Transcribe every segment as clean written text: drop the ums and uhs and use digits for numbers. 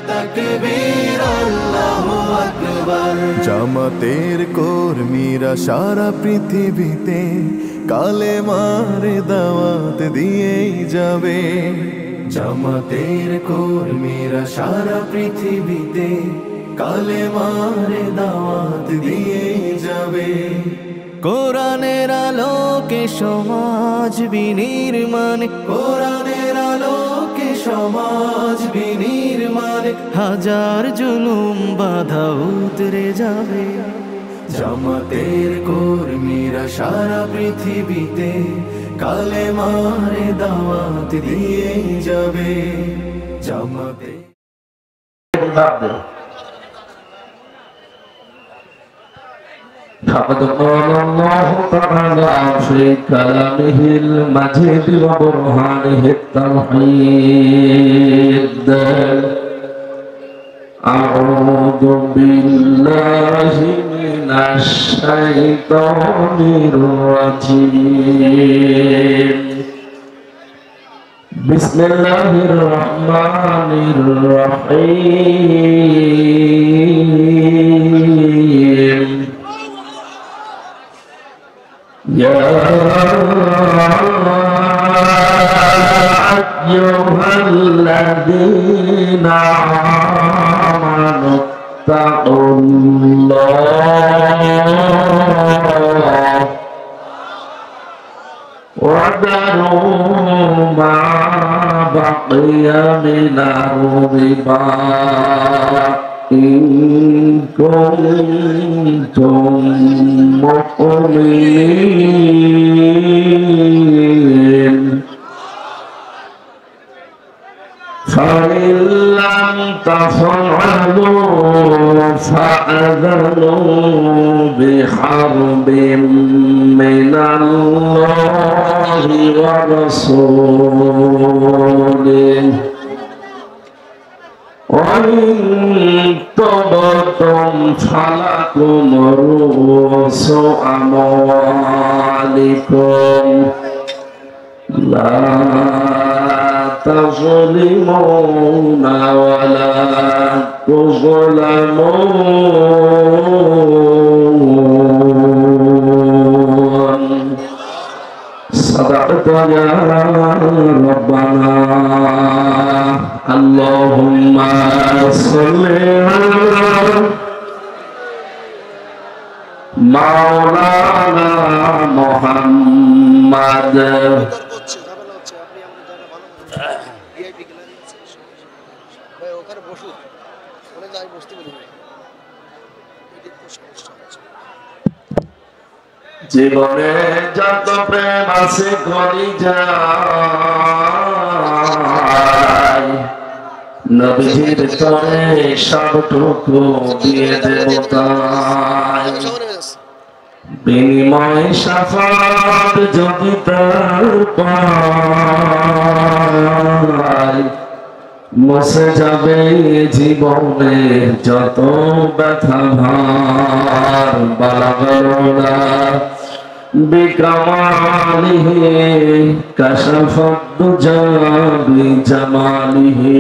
তাকবীর আল্লাহু আকবার। জামাতের কর্মীরা সারা পৃথিবীতে কালেমার দাওয়াত দিয়েই যাবে। জামাতের কর্মীরা সারা পৃথিবীতে কালেমার দাওয়াত দিয়েই যাবে। কোরআনের আলোকে সমাজ বিনির্মাণ, কোরআনের আলোকে সমাজ বিনির্মাণ, হাজার জুলুম বাধা উতরে যাবে। জামাতের কর্মীরা সারা পৃথিবীতে কালেমার দাওয়াত দিয়ে যাবে। জামাতে فقد قال الله تعالى في كلامه المجيد وبرهانه التوحيد: أعوذ بالله من الشيطان الرجيم. بسم الله الرحمن الرحيم. يا أيها الذين آمنوا اتقوا الله وذروا ما بقي من الربا إن كنتم مؤمنين. فإن لم تفعلوا فأذنوا بحرب من الله ورسوله. وإن تبتم فلكم رؤوس أموالكم لا تظلمون ولا تظلمون. صدقت يا ربنا. اللهم صل على مولانا محمد. জীবনে যত প্রেম আছে করি যায়, নবীর তরে সবটুকু দিয়ে দেব তাই। বিনিময় শাফাত যদি তার পাই, মুছে যাবে জীবনে যত ব্যথা ভার। বালাগনা বিকামালিহি কাশাফাত দুজা বিজামালিহি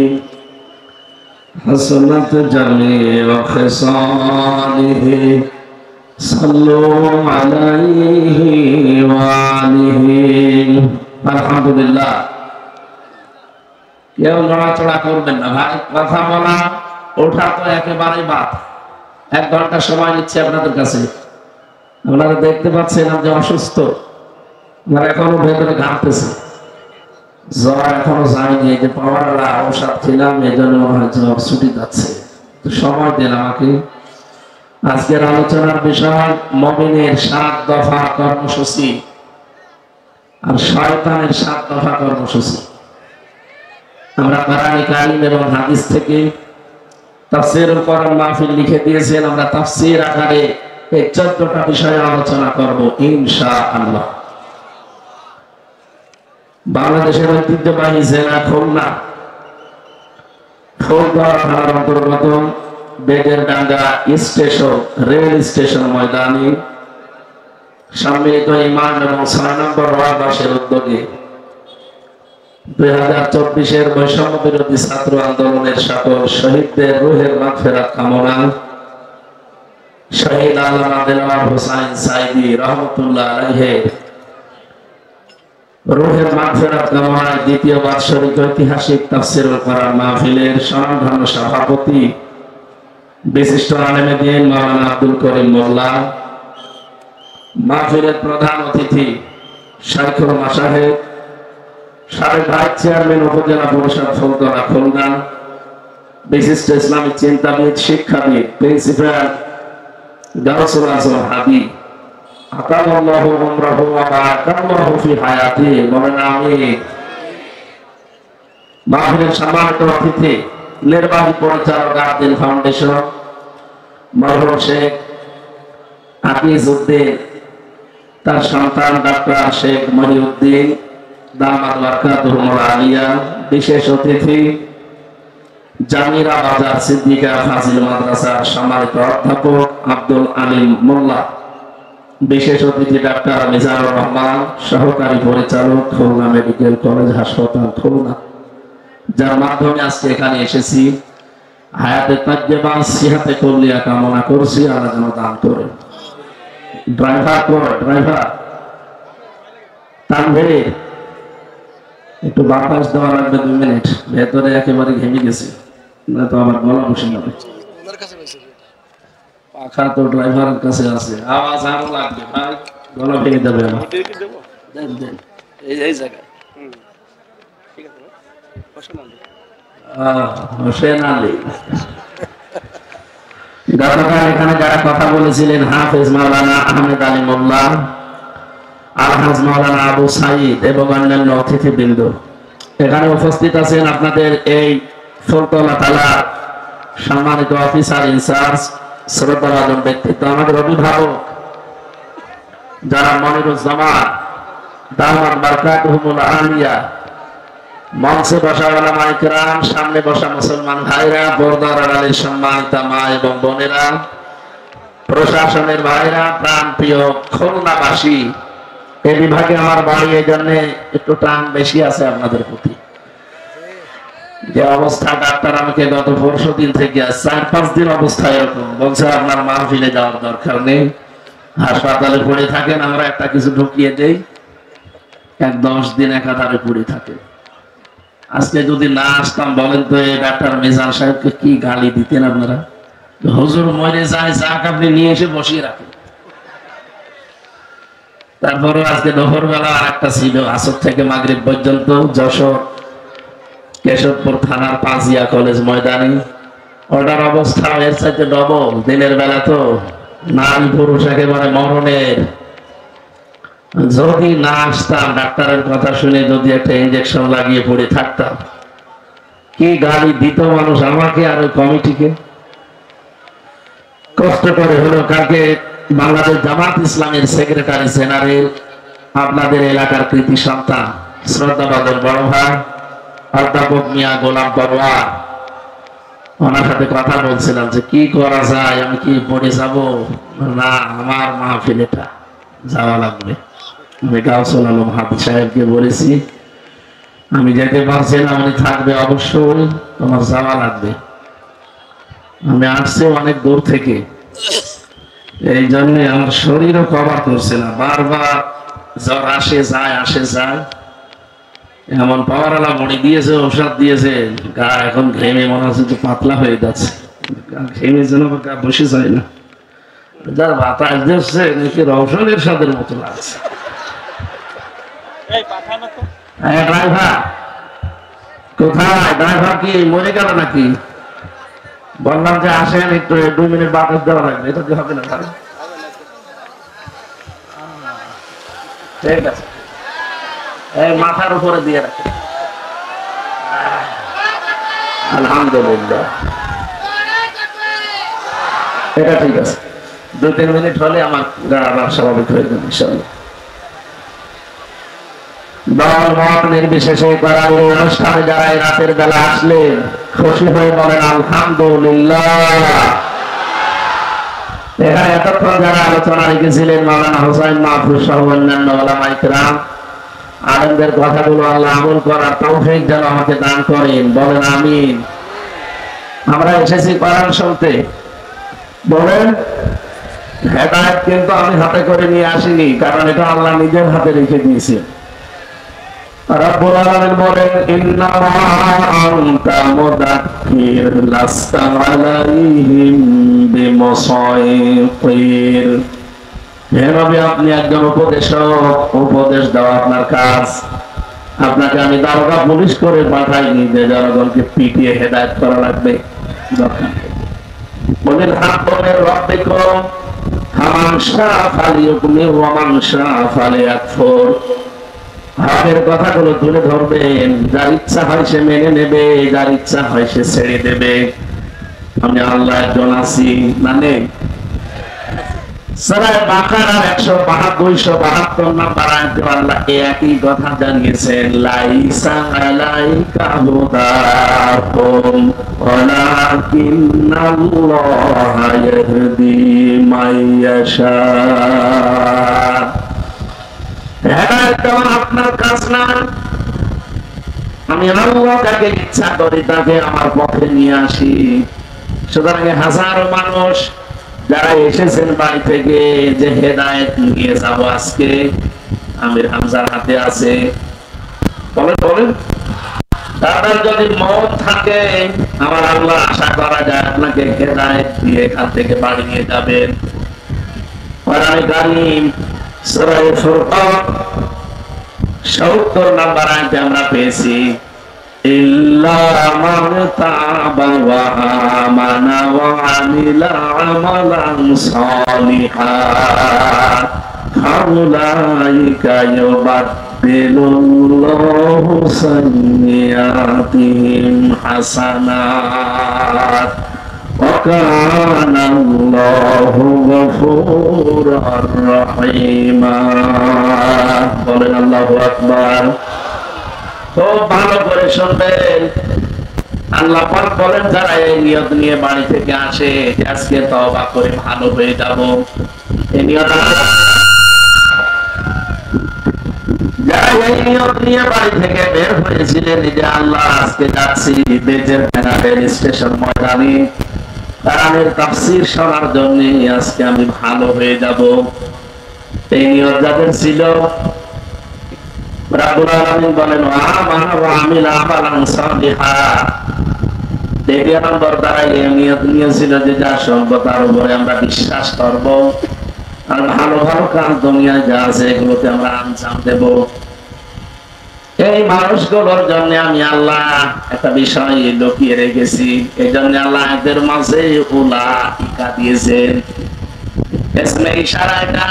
হাসনাত জামিউ খিসালিহি সাল্লু আলাইহি ওয়া আলিহি। আলহামদুলিল্লাহ। কেউ নড়াচড়া করবেন না ভাই, কথা বলা ওঠা তো একেবারেই বাদ। 1 ঘন্টা সময় নিচ্ছে আপনাদের কাছে। আপনারা দেখতে পাচ্ছেন যে অসুস্থ, আমার এখনো ভেতরে ঘামতেছে, জ্বর এখনো যায়নি। এই যে পাওয়াররা ঔষধ ছিলাম, এই জন্য মনে হয় জ্বর ছুটি যাচ্ছে। তো সময় দেন আমাকে। আজকের আলোচনার বিষয় মুমিনের 7 দফা কর্মসূচি আর শয়তানের 7 দফা কর্মসূচি। আমরা কোরআন কারীম এবং হাদিস থেকে তাফসীরুল কোরআন মাহফিল লিখে দিয়েছেন। আমরা তাফসীর আকারে এই 14টা বিষয়ে আলোচনা করব ইনশাআল্লাহ। বাংলাদেশের ঐতিহ্যবাহী জেলা খুলনা, ফুলগড় থানার অন্তর্গত বেগেরডাঙ্গা স্টেশন রেল স্টেশন ময়দানে সম্মিলিত ইমাম এবং 6 নম্বর ওয়ার্ডবাসীর উদ্যোগে 2024-এর বৈষম্য বিরোধী ছাত্র আন্দোলনের সকল শহীদদের রুহের মাগফিরাত কামনা। শহীদ আল্লামা দেলোয়ার হোসাইন সাইদি রহমতুল্লাহ আলাইহির রুহের মাগফিরাত কামনায় দ্বিতীয় বাৎসরিক ঐতিহাসিক তাফসীরুল কোরআন মাহফিলের স্বনামধন্য সভাপতি বিশিষ্ট আলেমে দ্বীন মাওলানা আব্দুল করিম মোল্লা, মাহফিলের প্রধান অতিথি শাইখুল মাশায়েখ, সাবেক ভাইস চেয়ারম্যান উপজেলা পরিষদ ফুলতলা খুলনা, বিশিষ্ট ইসলামিক চিন্তাবিদ, শিক্ষাবিদ, প্রিন্সিপাল গাউসুল আজম হাদি, আতাল্লাহু উমরাহু ওয়া বারাকাল্লাহু ফি হায়াতি, বলেন আমিন। মাহফিলের সম্মানিত অতিথি নির্বাহী পরিচালক আদিল ফাউন্ডেশন মরহুম শেখ আকিজউদ্দিন, তার সন্তান ডাক্তার শেখ মহিউদ্দিন দামাত বারাকাতুহুল আলিয়া, বিশেষ অতিথি জামিরা বাজার সিদ্দিকা ফাজিল মাদ্রাসার সম্মানিত অধ্যাপক আব্দুল আলিম মোল্লা, বিশেষ অতিথি ডাক্তার মিজানুর রহমান, সহকারী পরিচালক খুলনা মেডিকেল কলেজ হাসপাতাল খুলনা, যার মাধ্যমে আজকে এখানে এসেছি। হায়াতে তাজ্জেবা সিহাতে কুল্লিয়া কামনা করছি, আল্লাহ যেন দান করে। ড্রাইভার তানভীর, একটু বাতাস দেওয়া লাগবে 2 মিনিট, ভেতরে একেবারে ঘেমে গেছি, না তো আমার গলা বসে যাবে। পাখা তো ড্রাইভারের কাছে আছে, আওয়াজ আরো লাগবে ভাই, গলা ভেঙে যাবে আমার। দেন এই জায়গায় হোসেন আলী। গতকাল এখানে যারা কথা বলেছিলেন হাফেজ মাওলানা আহমেদ আলী মোল্লা, আলহাজ মাওলানা আবু সাইদ এবং অন্যান্য অতিথিবৃন্দ এখানে উপস্থিত আছেন। আপনাদের এই ফুলতলা থানার সম্মানিত অফিসার ইনচার্জ, শ্রদ্ধাভাজন ব্যক্তিত্ব, আমাদের অভিভাবক যারা মনিরুজ্জামান দামাত বারাকাতুহুল আলিয়া, মঞ্চে বসা ওলামায়ে কেরাম, সামনে বসা মুসলমান ভাইরা, পর্দার আড়ালের সম্মানিতা মা এবং বোনেরা, প্রশাসনের ভাইরা, প্রাণপ্রিয় খুলনাবাসী। এই বিভাগে আমার বাড়ি, এই জন্য একটু টান বেশি আছে আপনাদের প্রতি। যে অবস্থা, ডাক্তার আমাকে গত 4 দিন থেকে 4-5 দিন অবস্থা এরকম বলছে, আপনার মাহফিলে যাওয়ার দরকার নেই, হাসপাতালে পড়ে থাকেন, আমরা একটা কিছু ঢুকিয়ে দেই, 10 দিন একাধারে পড়ে থাকে। আজকে যদি না আসতাম, বলেন তো এই ডাক্তার মিজান সাহেবকে কি গালি দিতেন আপনারা? হুজুর মরে যায়, যাক আপনি নিয়ে এসে বসিয়ে রাখেন। তারপরে আজকে দুপুরবেলা আর একটা ছিল, আসর থেকে মাগরিব পর্যন্ত, যশোর কেশবপুর থানার পাজিয়া কলেজ ময়দানে। ওটার অবস্থা এর চাইতে ডবল। দিনের বেলা তো নারী পুরুষ একেবারে মরণের। যদি না আসতাম, ডাক্তারের কথা শুনে যদি একটা ইঞ্জেকশন লাগিয়ে পড়ে থাকতাম, কি গালি দিত মানুষ আমাকে আর ওই কমিটিকে। কষ্ট করে হলো কালকে বাংলাদেশ জামাত ইসলামের সেক্রেটারি জেনারেল, আপনাদের এলাকার কৃতি সন্তান, শ্রদ্ধাভাজন বড় ভাই অধ্যাপক মিয়া গোলাম পরোয়ার, ওনার সাথে কথা বলছিলাম যে কি করা যায়, আমি কি পড়ে যাব না, আমার মাহফিলেটা যাওয়া লাগবে। আমি গাউসুল আলম হাদি সাহেবকে বলেছি, আমি যেতে পারছি না, উনি থাকবে অবশ্যই, তোমার যাওয়া লাগবে। আমি আসছি অনেক দূর থেকে, এই জন্য আমার শরীরও কভার করছে না, বারবার জ্বর আসে যায় আসে যায়। এমন পাওয়ারওয়ালা মনে দিয়েছে, ঔষধ দিয়েছে, গা এখন ঘেমে মনে হচ্ছে যে পাতলা হয়ে যাচ্ছে, ঘেমে যেন গা বসে যায় না, যার বাতাস দিচ্ছে নাকি রওশনের স্বাদের মতো লাগছে। ড্রাইভার কোথায়? ড্রাইভার কি মরে গেল নাকি? বললাম যে আসেন, একটু 2 মিনিট বাতাস দেওয়া লাগবে, এটা কি হবে না ভাই? ঠিক আছে, এই মাথার উপরে দিয়ে রাখেন। আলহামদুলিল্লাহ, এটা ঠিক আছে। 2-3 মিনিট হলে আমার গা আবার স্বাভাবিক হয়ে যাবে ইনশাআল্লাহ। দল মত নির্বিশেষে অনুষ্ঠানে যারা রাতের বেলা আসলেন, খুশি হয়ে বলেন আলহামদুলিল্লাহ। এখানে এতক্ষণ যারা আলোচনা রেখেছিলেন, মাওলানা হোসাইন মাহফুজ সহ অন্যান্য ওলামায়ে কেরাম, আলেমদের কথাগুলো আল্লাহ আমল করার তৌফিক যেন আমাকে দান করেন, বলেন আমিন। আমরা এসেছি কোরআন শুনতে, বলেন। হেদায়েত কিন্তু আমি হাতে করে নিয়ে আসিনি, কারণ এটা আল্লাহ নিজের হাতে রেখে দিয়েছে। রব্বুল আলামিন বলেন, ইন্নামা আনতা মুদাক্কির লাস্তা আলাইহিম বিমুসাইতির। হে নবী, আপনি একজন উপদেশক, উপদেশ দেওয়া আপনার কাজ। আপনাকে আমি দারোগা পুলিশ করে পাঠাইনি যে জনগণকে পিটিয়ে হেদায়েত করা লাগবে। বলেন হাত বলেন রব্বিকুম ফামান শাআ ফালিউমিন ওয়া মান শাআ ফালিয়াকফুর। হকের কথাগুলো তুলে ধরবেন, যার ইচ্ছা হয় সে মেনে নেবে, যার ইচ্ছা হয় সে ছেড়ে দেবে। আমি আল্লাহ একজন আছি, মানে সূরা বাকারার 172 নম্বর আয়াতে আল্লাহ একই কথা জানিয়েছেন, লাইসা আলাইকা হুদাহুম ওয়ালাকিন্নাল্লাহা ইয়াহদি মাইয়াশা। হেদায়েত আপনার কাজ না, আমি আল্লাহ যাকে ইচ্ছা করি তাকে আমার পথে নিয়ে আসি। সুতরাং হাজারো মানুষ যারা এসেছেন বাড়ি থেকে যে হেদায়েত নিয়ে যাবো আজকে, আমির হামজার হাতে আছে, বলেন বলেন। তাদের যদি মন থাকে, আমার আল্লাহ আশা করা যায় আপনাকে হেদায়েত দিয়ে এখান থেকে বাড়ি নিয়ে যাবেন। কোরআনে কারীম সূরা ফুরকান 70 নম্বর আয়াতে আমরা পেয়েছি, ইল্লা মান তাবা ওয়া আমানা ওয়া আমিলা আমালান সালিহান ফাউলাইকা ইউবাদদিলুল্লাহু সাইয়্যাতিহিম হাসানাত ওয়া কানাল্লাহু গফুরার রহিমা। বলেন আল্লাহু আকবার। খুব ভালো করে শুনবেন, আল্লাহ পাক বলেন যারা এই নিয়ত নিয়ে বাড়ি থেকে আসে আজকে তওবা করে ভালো হয়ে যাব, এই নিয়ত যারা এই নিয়ত নিয়ে বাড়ি থেকে বের হয়েছিলেন যে আল্লাহ আজকে যাচ্ছি বেজের রেল স্টেশন ময়দানে কোরআনের তাফসীর শোনার জন্য, আজকে আমি ভালো হয়ে যাব, এই নিয়ত যাদের ছিল, রব্বুল আলামিন বলেন আমানা ওয়া আমিলা আমালান সালিহান। দ্বিতীয় নম্বর দ্বারা এই নিয়ত নিয়েছিল যে যা শুনবো তার উপরে আমরা বিশ্বাস করব, আর ভালো ভালো কাজ দুনিয়ায় যা আছে এগুলোতে আমরা আঞ্জাম দেব। এই মানুষগুলোর জন্য আমি আল্লাহ একটা বিষয় লুকিয়ে রেখেছি, এই জন্য আল্লাহ এদের মাঝে উলাইকা দিয়েছেন, ইসমে ইশারা এটা।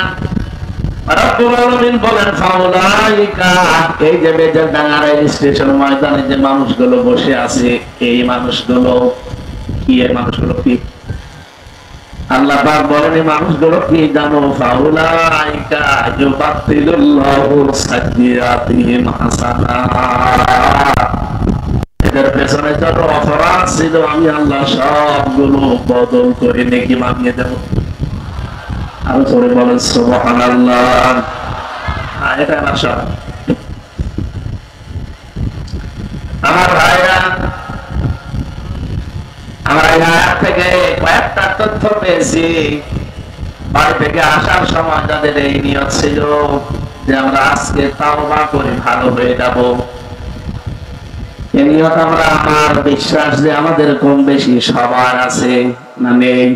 রব্বুল আলামিন বলেন ফাউলাইকা, এই যে বেজের ডাঙ্গা রেল স্টেশন ময়দানে যে মানুষগুলো বসে আছে, এই মানুষগুলো কি? এই মানুষগুলো কি? আল্লাহ পাক বলেন এই মানুষগুলো কি জানো? ফাউলাইকা ইউবাদদিলুল্লাহু সাইয়্যাতিহিম হাসানাত। এদের পেছনে যত অপরাধ ছিল আমি আল্লাহ সবগুলো বদল করে নেকি বানিয়ে দেব। আরো জোরে বলেন সুবহানাল্লাহ। এটা না সব আমার ভাইরা, আমরা এই আয়াত থেকে কয়েকটা তথ্য পেয়েছি। বাড়ি থেকে আসার সময় যাদের এই নিয়ত ছিল যে আমরা আজকে তাওবা করে ভালো হয়ে যাব, এই নিয়ত আমরা, আমার বিশ্বাস যে আমাদের কম বেশি সবার আছে না নেই?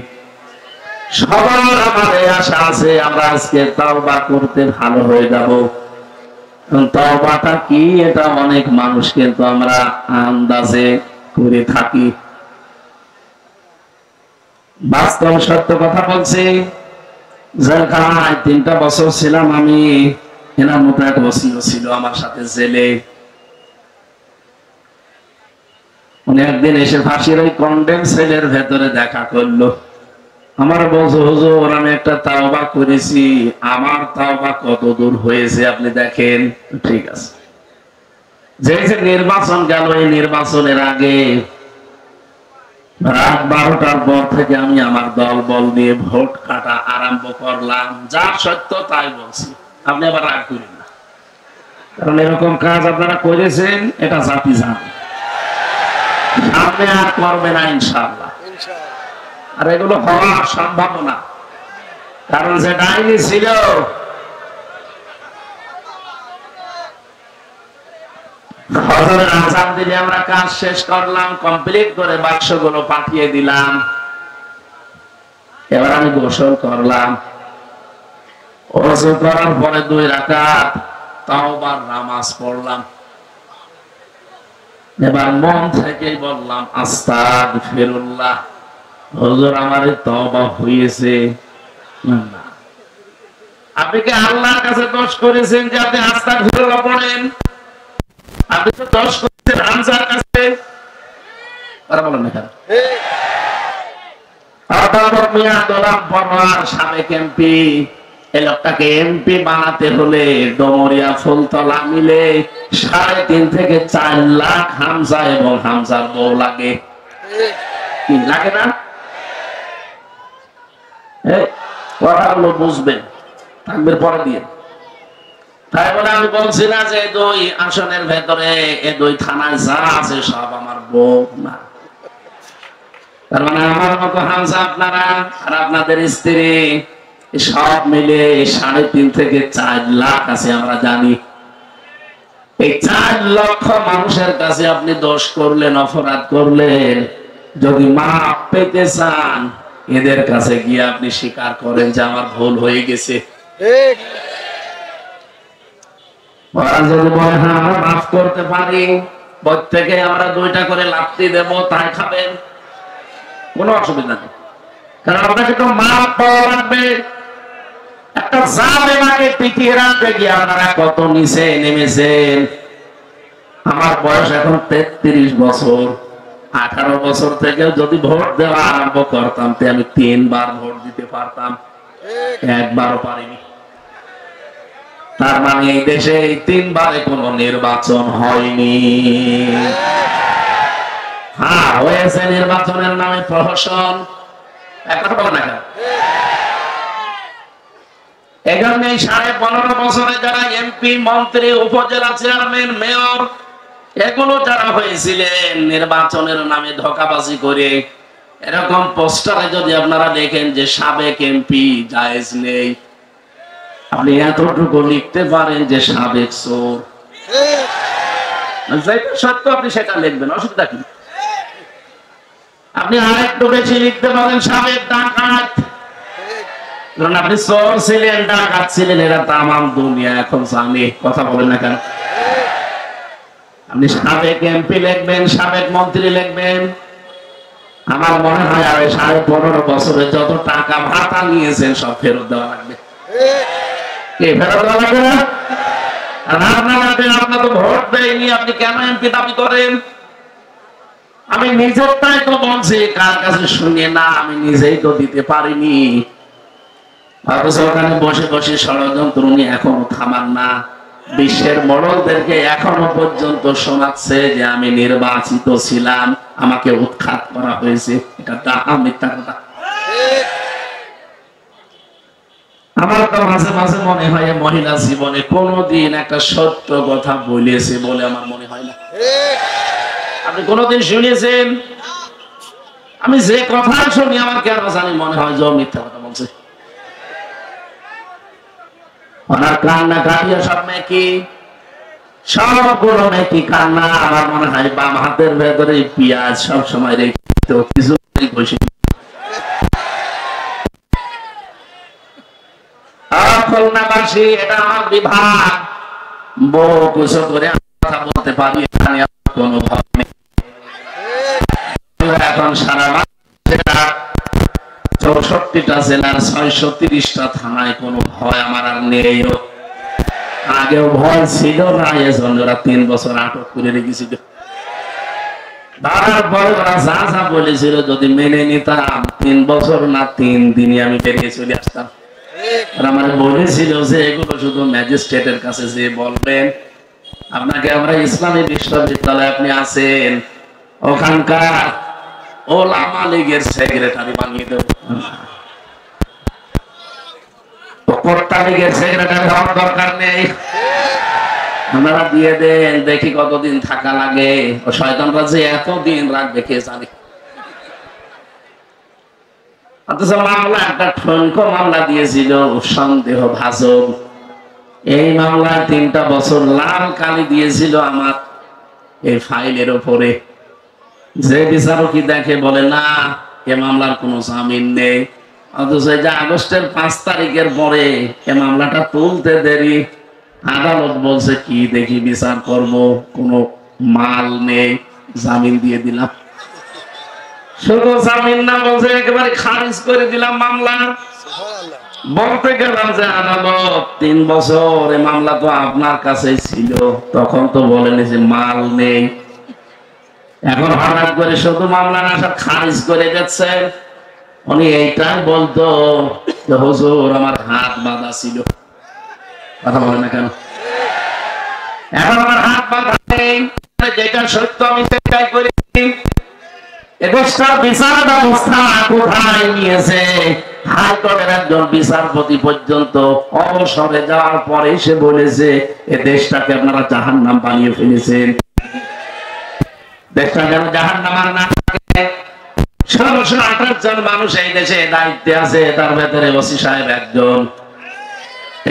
সবার আমাদের আশা আছে আমরা আজকে তাওবা করতে ভালো হয়ে যাব। তাওবাটা কি এটা অনেক মানুষ কিন্তু আমরা আন্দাজে করে থাকি। বাস্তব সত্য কথা বলছি, জেলখানায় 3টা বছর ছিলাম আমি, এনার মতো এক বছর ছিল আমার সাথে জেলে। উনি একদিন এসে ফাঁসির ওই কন্ডেম সেলের ভেতরে দেখা করলো। আমার বলছে হুজুর আমি একটা তাওবা করেছি, আমার তাওবা কত দূর হয়েছে আপনি দেখেন। ঠিক আছে, যে নির্বাচন গেল, এই নির্বাচনের আগে রাত 12টার পর থেকে আমি আমার দল বল নিয়ে ভোট কাটা আরম্ভ করলাম। যা সত্য তাই বলছি, আপনি আবার রাগ করেন না। কারণ এরকম কাজ আপনারা করেছেন, এটা জাতি জানে, সামনে আর করবে না ইনশাআল্লাহ। আর এগুলো হওয়ার সম্ভাবনা, কারণ যে ডাইনি ছিল হযরত আযান দিলে আমরা কাজ শেষ করলাম, কমপ্লিট করে বাক্সগুলো পাঠিয়ে দিলাম। এবার আমি গোসল করলাম, ওযু করার পরে 2 রাকাত তাওবার নামাজ পড়লাম। এবার মন থেকেই বললাম আস্তাগফিরুল্লাহ, হুজুর আমার তওবা হয়েছে না। আপনি কি আল্লাহর কাছে দোষ করেছেন যে আপনি আস্তাগফিরুল্লাহ পড়েন? আপনি তো দোষ করেছেন হামজার কাছে। কথা বলেন না কেন? আদালত মিয়া দলাম পরোয়ার সাবেক এমপি, এই লোকটাকে এমপি বানাতে হলে ডমরিয়া ফুলতলা মিলে 3.5 থেকে 4 লাখ হামজা এবং হামজার বউ লাগে। কি লাগে না? কথাগুলো বুঝবেন, থাকবে পরে দিয়ে। তাই বলে আমি বলছি না যে 2 আসনের ভেতরে 2 থানায় যা আছে সব আমার বউ না। তার মানে আমার মতো হামজা আপনারা আর আপনাদের স্ত্রী সব মিলে 3.5 থেকে 4 লাখ আছে আমরা জানি। এই 4 লক্ষ মানুষের কাছে আপনি দোষ করলেন, অপরাধ করলেন, যদি মাপ পেতে চান এদের কাছে গিয়ে আপনি স্বীকার করেন যে আমার ভুল হয়ে গেছে। যদি বলে হ্যাঁ আমরা মাফ করতে পারি, প্রত্যেকে আমরা 2টা করে লাফতি দেব, তাই খাবেন, কোনো অসুবিধা নেই। কারণ আপনাকে তো মাপ পাওয়া লাগবে। একটা জালেমাকে টিকিয়ে রাখতে গিয়ে আপনারা কত নিচে নেমেছেন। আমার বয়স এখন 33 বছর। 18 বছর থেকে যদি ভোট দেওয়া আরম্ভ করতাম আমি 3 বার ভোট দিতে পারতাম, 1 বারও পারিনি। তার মানে এই দেশে 3 বারে কোনো নির্বাচন হয়নি। হ্যাঁ হয়েছে, নির্বাচনের নামে প্রহসন। একটা বলে না কেন? এখানে 15.5 বছরে যারা এমপি, মন্ত্রী, উপজেলা চেয়ারম্যান, মেয়র এগুলো যারা হয়েছিলেন নির্বাচনের নামে ধোঁকাবাজি করে, এরকম পোস্টারে যদি আপনারা দেখেন যে সাবেক এমপি জায়েজ নেই, আপনি এতটুকু লিখতে পারেন যে সাবেক চোর, সত্য আপনি সেটা লিখবেন, অসুবিধা কি? আপনি আরেকটু বেশি লিখতে পারেন সাবেক ডাকাত, কারণ আপনি চোর ছিলেন, ডাকাত ছিলেন, এরা তামাম দুনিয়া এখন জানে। কথা বলেন না কেন? আপনি সাবেক এমপি লিখবেন, সাবেক মন্ত্রী লিখবেন। আমার মনে হয় আর 15.5 বছরে যত টাকা ভাতা নিয়েছেন সব ফেরত দেওয়া লাগবে। ফেরত দেওয়া লাগবে না? আপনার তো ভোট দেয়নি, আপনি কেন এমপি দাবি করেন? আমি নিজেরটাই তো বলছি, কার কাছে শুনে না, আমি নিজেই তো দিতে পারিনি। অথচ ওখানে বসে বসে ষড়যন্ত্র উনি এখনো থামান না। বিশ্বের মডলদেরকে এখনো পর্যন্ত শোনাচ্ছে যে আমি নির্বাচিত ছিলাম, আমাকে উৎখাত করা হয়েছে। এটা মিথ্যা কথা। আমার তো মাঝে মাঝে মনে হয় মহিলা জীবনে কোনোদিন একটা সত্য কথা বলেছে বলে আমার মনে হয় না। আপনি কোনোদিন শুনেছেন? আমি যে কথা শুনি আমার কেন জানি মনে হয় যে মিথ্যা কথা বলছে। ওনার কান্না কাটিয়ে সব মেকি, সবগুলো মেকি কান্না। আমার মনে হয় বাম হাতের ভেতরে পেঁয়াজ সব সময় রেখে কিছু বসে। খুলনাবাসী, এটা আমার বিভাগ, বউ কিছু করে কথা বলতে পারি, এখানে কোনো ভয় নেই। এখন সারা 64টা জেলার 630টা থানায় কোনো ভয় আমার আর নেই। আগেও ভয় ছিল না, এজন্য ওরা 3 বছর আটক করে রেখেছিল। তারপরে ওরা যা যা বলেছিল যদি মেনে নিতাম 3 বছর না 3 দিনই আমি বেরিয়ে চলে আসতাম। আমার বলেছিল যে এগুলো শুধু ম্যাজিস্ট্রেটের কাছে যে বলবেন, আপনাকে আমরা ইসলামী বিশ্ববিদ্যালয়ে আপনি আছেন, ওখানকার ওলামা লীগের সেক্রেটারি বানিয়ে দেব। কর্তা লীগের সেক্রেটারি হওয়ার দরকার নেই, আপনারা দিয়ে দেন, দেখি কতদিন থাকা লাগে। ও শয়তানরা যে এতদিন রাখবে কে জানে। অথচ মামলা একটা ঠনকো মামলা দিয়েছিল সন্দেহ ভাজক। এই মামলায় 3টা বছর লাল কালি দিয়েছিল আমার এই ফাইলের উপরে। যে বিচারকই দেখে বলে না, এ মামলার কোনো জামিন নেই। অথচ এই যে আগস্টের 5 তারিখের পরে এ মামলাটা তুলতে দেরি, আদালত বলছে কি দেখি বিচার করব, কোনো মাল নেই, জামিন দিয়ে দিলাম। শুধু জামিন না, বলছে একেবারে খারিজ করে দিলাম মামলা। বলতে গেলাম যে আদালত 3 বছর এই মামলা তো আপনার কাছেই ছিল, তখন তো বলেনি যে মাল নেই। এখন হঠাৎ করে শুধু মামলা না সব খারিজ করে দিচ্ছে। উনি এইটাই বলতো যে হুজুর আমার হাত বাঁধা ছিল। কথা বলে না কেন? এখন আমার হাত বাঁধা নেই, যেটা সত্য আমি সেটাই করেছি। এদেশটার বিচার ব্যবস্থা কোথায় নিয়েছে? হাইকোর্টের একজন বিচারপতি পর্যন্ত অবসরে যাওয়ার পরে সে বলেছে এ দেশটাকে আপনারা জাহান্নাম বানিয়ে ফেলেছেন। দেশটা যেন জাহান্নাম আর না থাকে। 1628 জন মানুষ এই দেশে দায়িত্বে আছে, তার ভেতরে ওসি সাহেব একজন।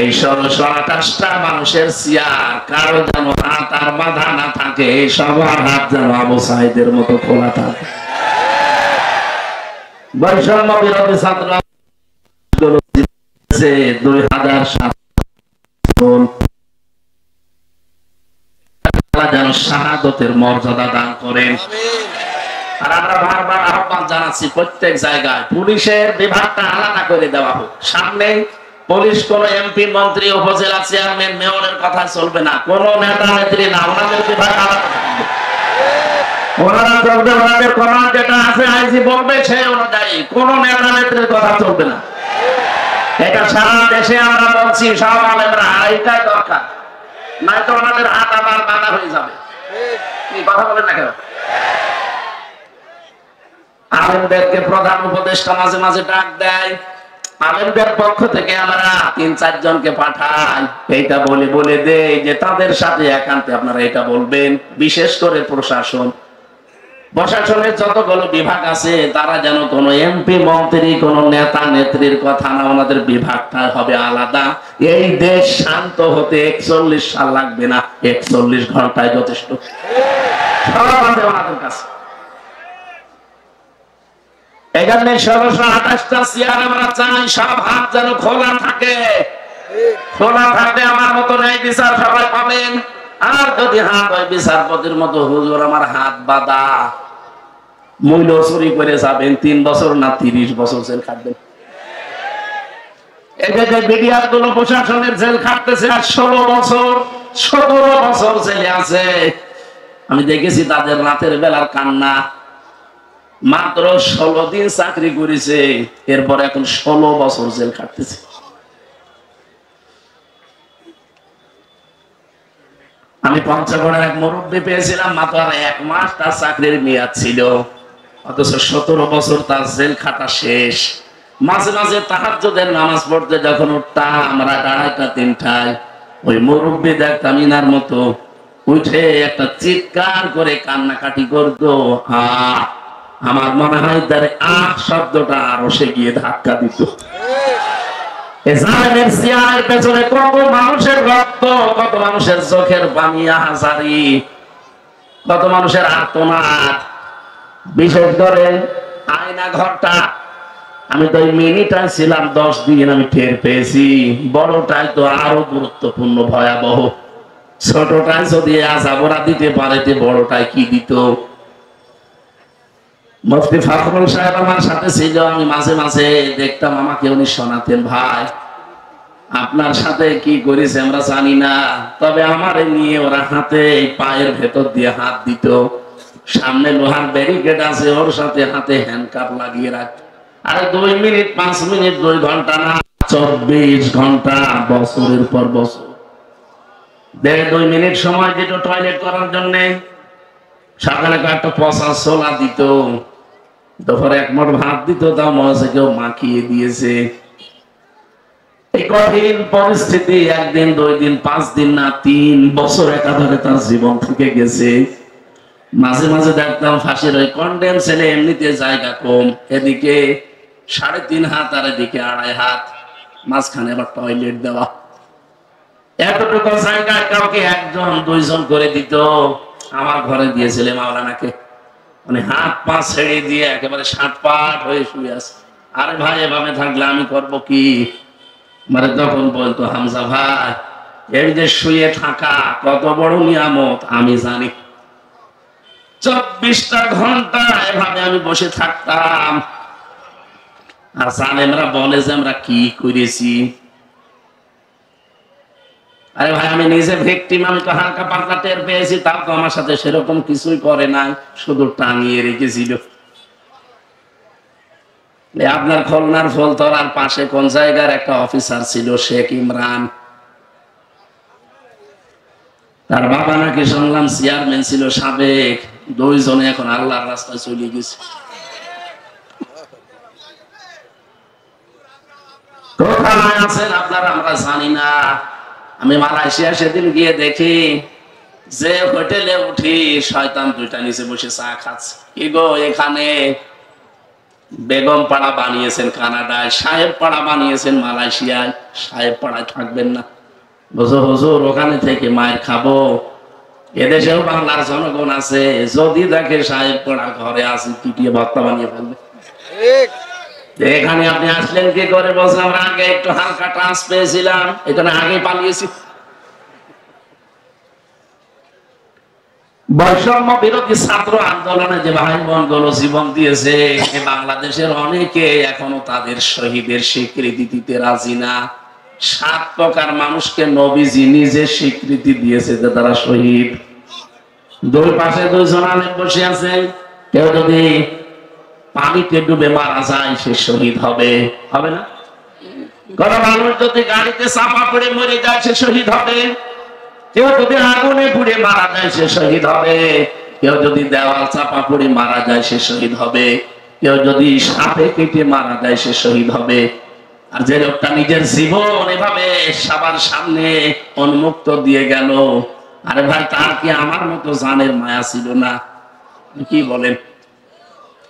এই 1628টা মানুষের চেয়ার কারো যেন হাত আর বাঁধা না থাকে, সবার হাত যেন আবু সাইদের মতো খোলা থাকে। বৈষম্য বিরোধী ছাত্র 2007 যেন শাহাদতের মর্যাদা দান করেন। আর আমরা বারবার আহ্বান জানাচ্ছি প্রত্যেক জায়গায় পুলিশের বিভাগটা আলাদা করে দেওয়া হোক। সামনে পুলিশ কোন এমপি, মন্ত্রী, উপজেলা চেয়ারম্যান, মেয়রের কথা চলবে না, কোন নেতা নেত্রী না, ওনাদের বিভাগ আলাদা থাকবে। ওনারা চলবে, ওনাদের কমান্ড যেটা আছে আইজি বলবে সে অনুযায়ী, কোন নেতা নেত্রীর কথা চলবে না। এটা সারা দেশে আমরা বলছি, সব আলেমরা এইটাই দরকার, নয়তো ওনাদের হাত আবার বাঁধা হয়ে যাবে। কি কথা বলেন না কেন? আলেমদেরকে প্রধান উপদেষ্টা মাঝে মাঝে ডাক দেয়, আলেমদের পক্ষ থেকে আমরা 3-4 জনকে পাঠাই, এইটা বলে বলে দেই যে তাদের সাথে একান্তে আপনারা এটা বলবেন। বিশেষ করে প্রশাসনের যতগুলো বিভাগ আছে তারা যেন কোন এমপি, মন্ত্রী, কোন নেতা নেত্রীর কথা না, ওনাদের বিভাগটা হবে আলাদা। এই দেশ শান্ত হতে 41 সাল লাগবে না, 41 ঘন্টায় যথেষ্ট। সব আছে ওনাদের কাছে। এখানে 1628টা চেয়ার আমরা চাই, সব হাত যেন খোলা থাকে। খোলা থাকলে আমার মতো ন্যায় বিচার সবাই পাবেন। আর যদি হাত হয় বিচারপতির মতো, হুজুর আমার হাত বাঁধা, মূল্য চুরি করে যাবেন, 3 বছর না 30 বছর জেল খাটবেন। এদিকে বিডিআর গুলো প্রশাসনের জেল খাটতেছে আর 16 বছর 17 বছর জেলে আছে। আমি দেখেছি তাদের রাতের বেলার কান্না। মাত্র 16 দিন চাকরি করেছে, এরপর এখন 16 বছর জেল খাটতেছে। আমি পঞ্চগড়ের এক মুরব্বী পেয়েছিলাম, মাত্র 1 মাস তার চাকরির মেয়াদ ছিল, অথচ 17 বছর তার জেল খাটা শেষ। মাঝে মাঝে তাহাজ্জুদের নামাজ পড়তে যখন উঠতাম আমরা 2:30-3টায়, ওই মুরব্বী দেখতাম ইনার মতো উঠে একটা চিৎকার করে কান্নাকাটি করতো। আমার মনে হয় তার শব্দটা আরো সে গিয়ে ধাক্কা দিত। পেছনে কত মানুষের রক্ত, কত মানুষের চোখের পানি, হাজারি, কত মানুষের আর্তনাদ। বিশেষ করে আয়না ঘরটা, আমি তো মিনিটাই ছিলাম 10 দিন, আমি টের পেয়েছি। বড়টাই তো আরো গুরুত্বপূর্ণ, ভয়াবহ। ছোটটাই যদি আজাবরা দিতে পারে, বড়টাই কি দিত। মুফতি ফখরুল সাহেব আমার সাথে ছিল, আমি মাঝে মাঝে দেখতাম, আমাকে উনি শোনাতেন, ভাই আপনার সাথে কি করেছে আমরা জানি না, তবে আমার নিয়ে ওরা হাতে পায়ের ভেতর দিয়ে হাত দিত। সামনে লোহার ব্যারিকেড আছে, ওর সাথে হাতে হ্যান্ডকাপ লাগিয়ে রাখত। আরে 2 মিনিট 5 মিনিট 2 ঘন্টা না, 24 ঘন্টা, বছরের পর বছর। 2 মিনিট সময় দিত টয়লেট করার জন্য। সকালে কয়েকটা পচা ছোলা দিত, দুপুরে 1 মুঠ ভাত দিত, তাও মনে হচ্ছে কেউ মাখিয়ে দিয়েছে। এই কঠিন পরিস্থিতি একদিন, 2 দিন, 5 দিন না 3 বছর একাধারে তার জীবন থেকে গেছে। মাঝে মাঝে দেখতাম ফাঁসির ওই কন্ডেম ছেলে, এমনিতে জায়গা কম, এদিকে 3.5 হাত আর এদিকে 2.5 হাত, মাঝখানে আবার টয়লেট দেওয়া। এতটুকু জায়গায় কাউকে 1 জন 2 জন করে দিত। আমার ঘরে দিয়েছিলে মাওলানাকে, মানে হাত পা ছেড়ে দিয়ে একেবারে 60 পাট হয়ে শুয়ে আছে। আরে ভাই, এভাবে থাকলে আমি করবো কি? মানে তখন বলতো, হামজা ভাই, এই যে শুয়ে থাকা কত বড় নিয়ামত আমি জানি। 24টা ঘন্টা এভাবে আমি বসে থাকতাম। আর জানেমরা বলে যে আমরা কি করেছি। আরে ভাই, আমি নিজে ভিকটিম, আমি তো হালকা পাতলা টের পেয়েছি, তাও তো আমার সাথে সেরকম কিছুই করে নাই, শুধু টাঙিয়ে রেখেছিল। আপনার খুলনার ফুলতলার পাশে কোন জায়গার একটা অফিসার ছিল, শেখ ইমরান, তার বাবা নাকি শুনলাম চেয়ারম্যান ছিল সাবেক। 2 জনে এখন আল্লাহর রাস্তায় চলে গেছে। কোথায় আছেন আপনারা আমরা জানি না। আমি মালয়েশিয়া সেদিন গিয়ে দেখি যে হোটেলে উঠি, শয়তান 2টা নিচে বসে চা খাচ্ছে। কি গো, এখানে বেগম পাড়া বানিয়েছেন কানাডায়, সাহেব পাড়া বানিয়েছেন মালয়েশিয়ায়, সাহেব পাড়ায় থাকবেন না? বুঝো হুজুর, ওখানে থেকে মায়ের খাবো। এদেশেও বাংলার জনগণ আছে, যদি দেখে সাহেব পাড়া ঘরে আছে, পিটিয়ে ভর্তা বানিয়ে ফেলবে। এখানে আপনি আসলেন কি করে? বলছে আমরা আগে একটু হালকা ট্রান্স পেয়েছিলাম, এখানে আগে পালিয়েছি। বৈষম্য বিরোধী ছাত্র আন্দোলনে যে ভাই বোন গুলো জীবন দিয়েছে, বাংলাদেশের অনেকে এখনো তাদের শহীদের স্বীকৃতি দিতে রাজি না। 7 প্রকার মানুষকে নবীজি নিজে স্বীকৃতি দিয়েছে যে তারা শহীদ। 2 পাশে 2 জন আলেম বসে আছে। কেউ যদি পানিতে ডুবে মারা যায়, সে শহীদ হবে, হবে না? কোন মানুষ যদি গাড়িতে চাপা পড়ে মরে যায়, সে শহীদ হবে। কেউ যদি আগুনে পুড়ে মারা যায়, সে শহীদ হবে। কেউ যদি দেওয়াল চাপা পড়ে মারা যায়, সে শহীদ হবে। কেউ যদি সাপে কেটে মারা যায়, সে শহীদ হবে। আর যে লোকটা নিজের জীবন এভাবে সবার সামনে উন্মুক্ত দিয়ে গেল, আরে ভাই, তার কি আমার মতো জানের মায়া ছিল না? কি বলেন?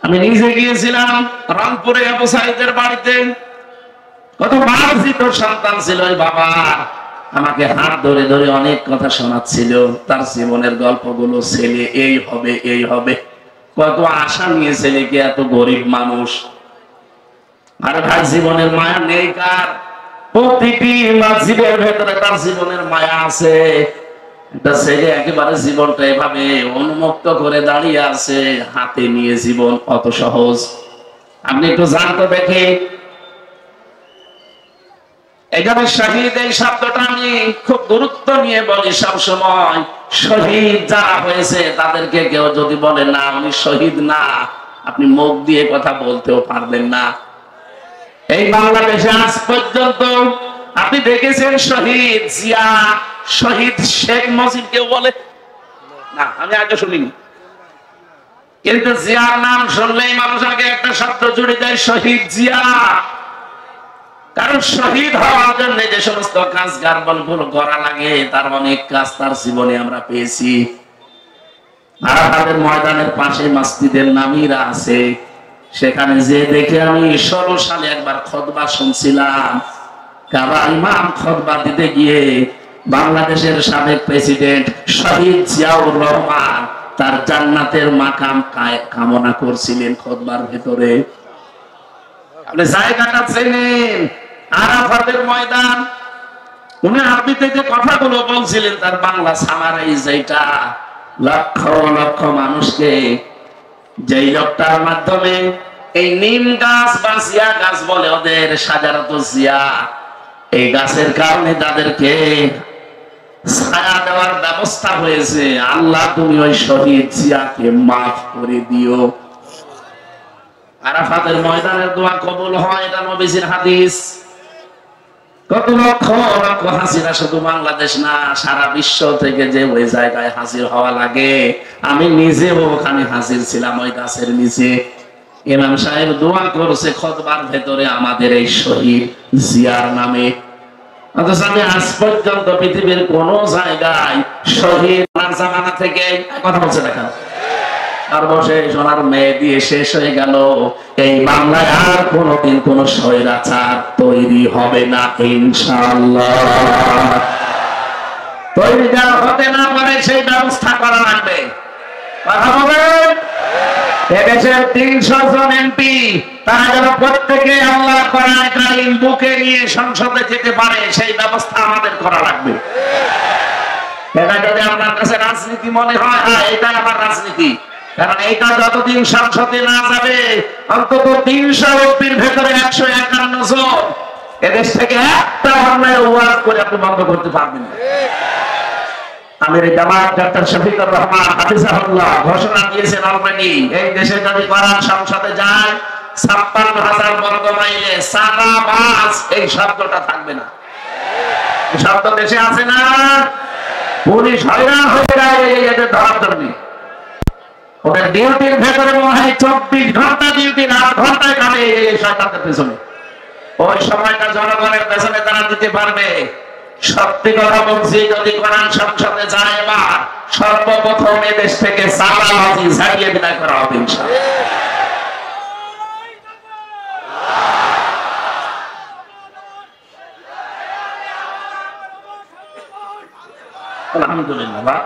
আমি নিজে গিয়েছিলাম রংপুরে আবু সাইদের বাড়িতে। কত মার্জিত সন্তান ছিল ওই বাবা, আমাকে হাত ধরে ধরে অনেক কথা শোনাচ্ছিল, তার জীবনের গল্পগুলো। ছেলে এই হবে, এই হবে, কত আশা নিয়ে ছেলেকে, এত গরিব মানুষ। আর ভাই, জীবনের মায়া নেই কার? প্রতিটি জীবের ভেতরে তার জীবনের মায়া আছে। একটা ছেলে একেবারে জীবনটা এভাবে উন্মুক্ত করে দাঁড়িয়ে আছে, হাতে নিয়ে জীবন অত সহজ? আপনি একটু জানতে দেখে। এখানে শহীদ এই শব্দটা আমি খুব গুরুত্ব নিয়ে বলি সবসময়। শহীদ যারা হয়েছে তাদেরকে কেউ যদি বলে না উনি শহীদ না, আপনি মুখ দিয়ে কথা বলতেও পারবেন না। এই বাংলাদেশে আজ পর্যন্ত আপনি দেখেছেন শহীদ জিয়া, শহীদ শেখ মুজিব কেউ বলে না? আমি আগে শুনিনি, কিন্তু জিয়ার নাম শুনলেই মানুষ আগে একটা শব্দ জুড়ে যায়, শহীদ জিয়া। কারণ শহীদ হওয়ার জন্য যে সমস্ত কাজ গার্বলগুলো করা লাগে, তার অনেক কাজ তার জীবনে আমরা পেয়েছি। আরাফাতের ময়দানের পাশে মসজিদের নামিরা আছে, সেখানে যে দেখে আমি 16 সালে একবার খুতবা শুনছিলাম। কাবা ইমাম খুতবা দিতে গিয়ে বাংলাদেশের সাবেক প্রেসিডেন্ট শহীদ জিয়াউর রহমান তার জান্নাতের মাকাম কামনা করছিলেন খুতবার ভেতরে। আপনি জায়গাটা চেনেন, আরাফাতের ময়দান। উনি আরবিতে যে কথাগুলো বলছিলেন, তার বাংলা সামারাইজ এইটা। লক্ষ লক্ষ মানুষকে যেই লোকটার মাধ্যমে এই নিম গাছ বা জিয়া গাছ বলে ওদের, সাজারত জিয়া, এই গাছের কারণে তাদেরকে ছায়া দেওয়ার ব্যবস্থা হয়েছে। আল্লাহ, তুমি ওই শহীদ জিয়াকে মাফ করে দিও। আরাফাতের ময়দানের দোয়া কবুল হয়, এটা নবীজির হাদিস। কত লক্ষ লক্ষ হাজিরা, শুধু বাংলাদেশ না, সারা বিশ্ব থেকে যে ওই জায়গায় হাজির হওয়া লাগে। আমি নিজেও ওখানে হাজির ছিলাম, ওই গাছের নিচে। ইমাম সাহেব দোয়া করছে খুতবার ভেতরে আমাদের এই শহীদ জিয়ার নামে। অথচ আমি আজ পর্যন্ত পৃথিবীর কোন জায়গায় শহীদ জামানা থেকে কথা বলছে না, সর্বশেষ ওনার মেয়ে দিয়ে শেষ হয়ে গেল। এই বাংলায় আর কোনদিন কোন স্বৈরাচার তৈরি হবে না ইনশাআল্লাহ। তৈরি যারা হতে না পারে সেই ব্যবস্থা করা লাগবে। কথা বলেন, এদেশের ৩০০ জন এমপি তারা যেন প্রত্যেকে আল্লাহ কোরআন কারীম বুকে নিয়ে সংসদে যেতে পারে সেই ব্যবস্থা আমাদের করা লাগবে। এটা যদি আপনার কাছে রাজনীতি মনে হয়, হ্যাঁ এটা আমার রাজনীতি, কারণ এইটা যতদিন সংসদে না যাবে অন্তত ৩০০ এমপির ভেতরে ১৫১ জন এদেশ থেকে একটা অন্যায় ওয়াজ করে আপনি বন্ধ করতে পারবেন না। আমির জামাত ডক্টর শফিকুর রহমান হাফিজাহুল্লাহ ঘোষণা দিয়েছেন অলরেডি, এই দেশে যদি কোরআন সংসদে যায় ৫৬,০০০ বর্গ মাইলে সাদাবাজ এই শব্দটা থাকবে না। এই শব্দ দেশে আছে না? পুলিশ হয়রান হয়ে যায় এদের ধরার জন্য। ওদের ডিউটির ভেতরে মনে হয় ২৪ ঘন্টা ডিউটি, ৮ ঘন্টায় কাটে এই সরকারের পেছনে। ওই সময়টা জনগণের পেছনে তারা দিতে পারবে। সত্যি কথা বলছি, যদি কোরআন সংসদে যায় এবার সর্বপ্রথম এদেশ থেকে সাদাবাজি ঝাড়িয়ে বিদায় করা হবে ইনশাআল্লাহ। আলহামদুলিল্লাহ।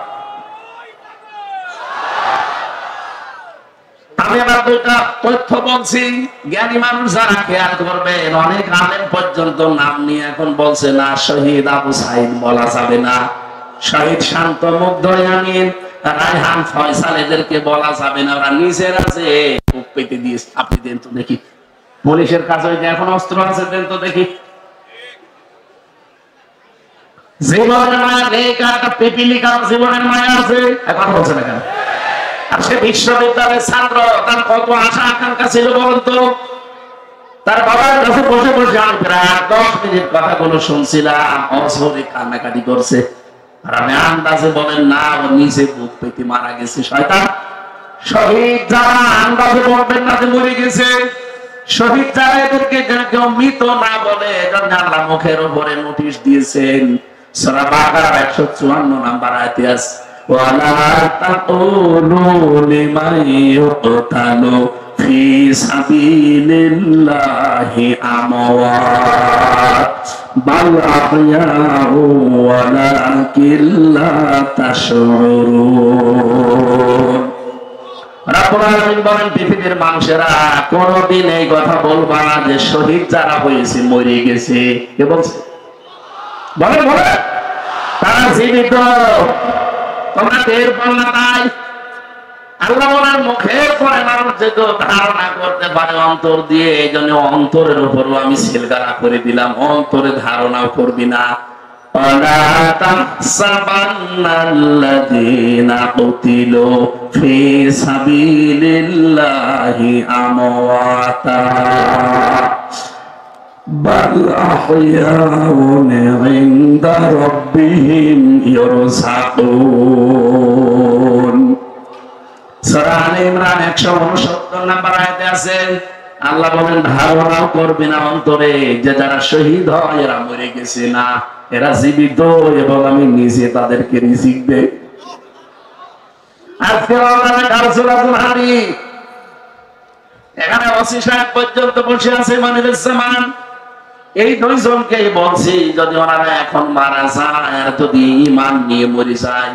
আমি আবার দুইটা তথ্য বলছি, জ্ঞানী মানুষ যারা খেয়াল করবেন, অনেক আলেম পর্যন্ত নাম নিয়ে এখন বলছে না শহীদ আবু সাইদ বলা যাবে না, শহীদ শান্ত মুগ্ধ আমিন, রায়হান ফয়সাল এদেরকে বলা যাবে না, ওরা নিজেরা যে বুক পেতে দিয়েছে। আপনি দেন তো দেখি, পুলিশের কাছে যে এখন অস্ত্র আছে দেন তো দেখি। জীবনের মায়া নেই কার, পিপিলিকার জীবনের মায়া আছে, এখন বলছে না কেন? আর সে বিশ্ববিদ্যালয়ের ছাত্র, তার কত আশা আকাঙ্ক্ষা ছিল বলুন তো। তার বাবার কাছে বসে বসে আমি প্রায় 10 মিনিট কথাগুলো শুনছিলাম, অঝরে কান্নাকাটি করছে। আর আমি আন্দাজে বলেন না, ও নিজে বুক পেতে মারা গেছে। শয়তান! শহীদ যারা আন্দাজে বলবেন না যে মরে গেছে, শহীদ যারা এদেরকে কেউ মৃত না বলে, এজন্য আল্লাহ মুখের উপরে নোটিশ দিয়েছেন। সূরা বাকারার 154 নম্বর আয়াতে আছে, ওয়ালা তাকুলু লিমান ইউকতালু ফি সাবিলিল্লাহি আমওয়াত বাল আহইয়াউ ওয়ালাকিন লা তাশউরুন। রাব্বুল আলামিন বলেন, পৃথিবীর মানুষেরা কোনদিন এই কথা বলবা না যে শহীদ যারা হয়েছে মরে গেছে। কে বলছে? বলে বলে তারা জীবিত, তোমরা টের পাও না। তাই আল্লাহ বলেন মুখের পরে মানুষ যেহেতু ধারণা করতে পারে অন্তর দিয়ে, এই জন্য অন্তরের উপরও আমি সিলগালা করে দিলাম, অন্তরে ধারণাও করবি না। ওয়ালা তাহসাবান্নাল্লাযীনা কুতিলু ফি সাবিলিল্লাহি আমওয়াতা বাল আহইয়াউন ইনদা রাব্বিহিম ইরযাকুন। সূরা আলে ইমরান 169 নম্বর আয়াতে আছে, আল্লাহ বলেন ধারণাও করবে না অন্তরে যে যারা শহীদ হয় এরা মরে গেছে, না এরা জীবিত এবং আমি নিজে তাদেরকে রিজিক দেই। আজকে এখানে ওসি সাহেব পর্যন্ত বসে আছে মানিরুজ্জামান, এই দুইজনকে বলছি যদি ওনারা এখন মারা যায় আর যদি ঈমান নিয়ে মরে যায়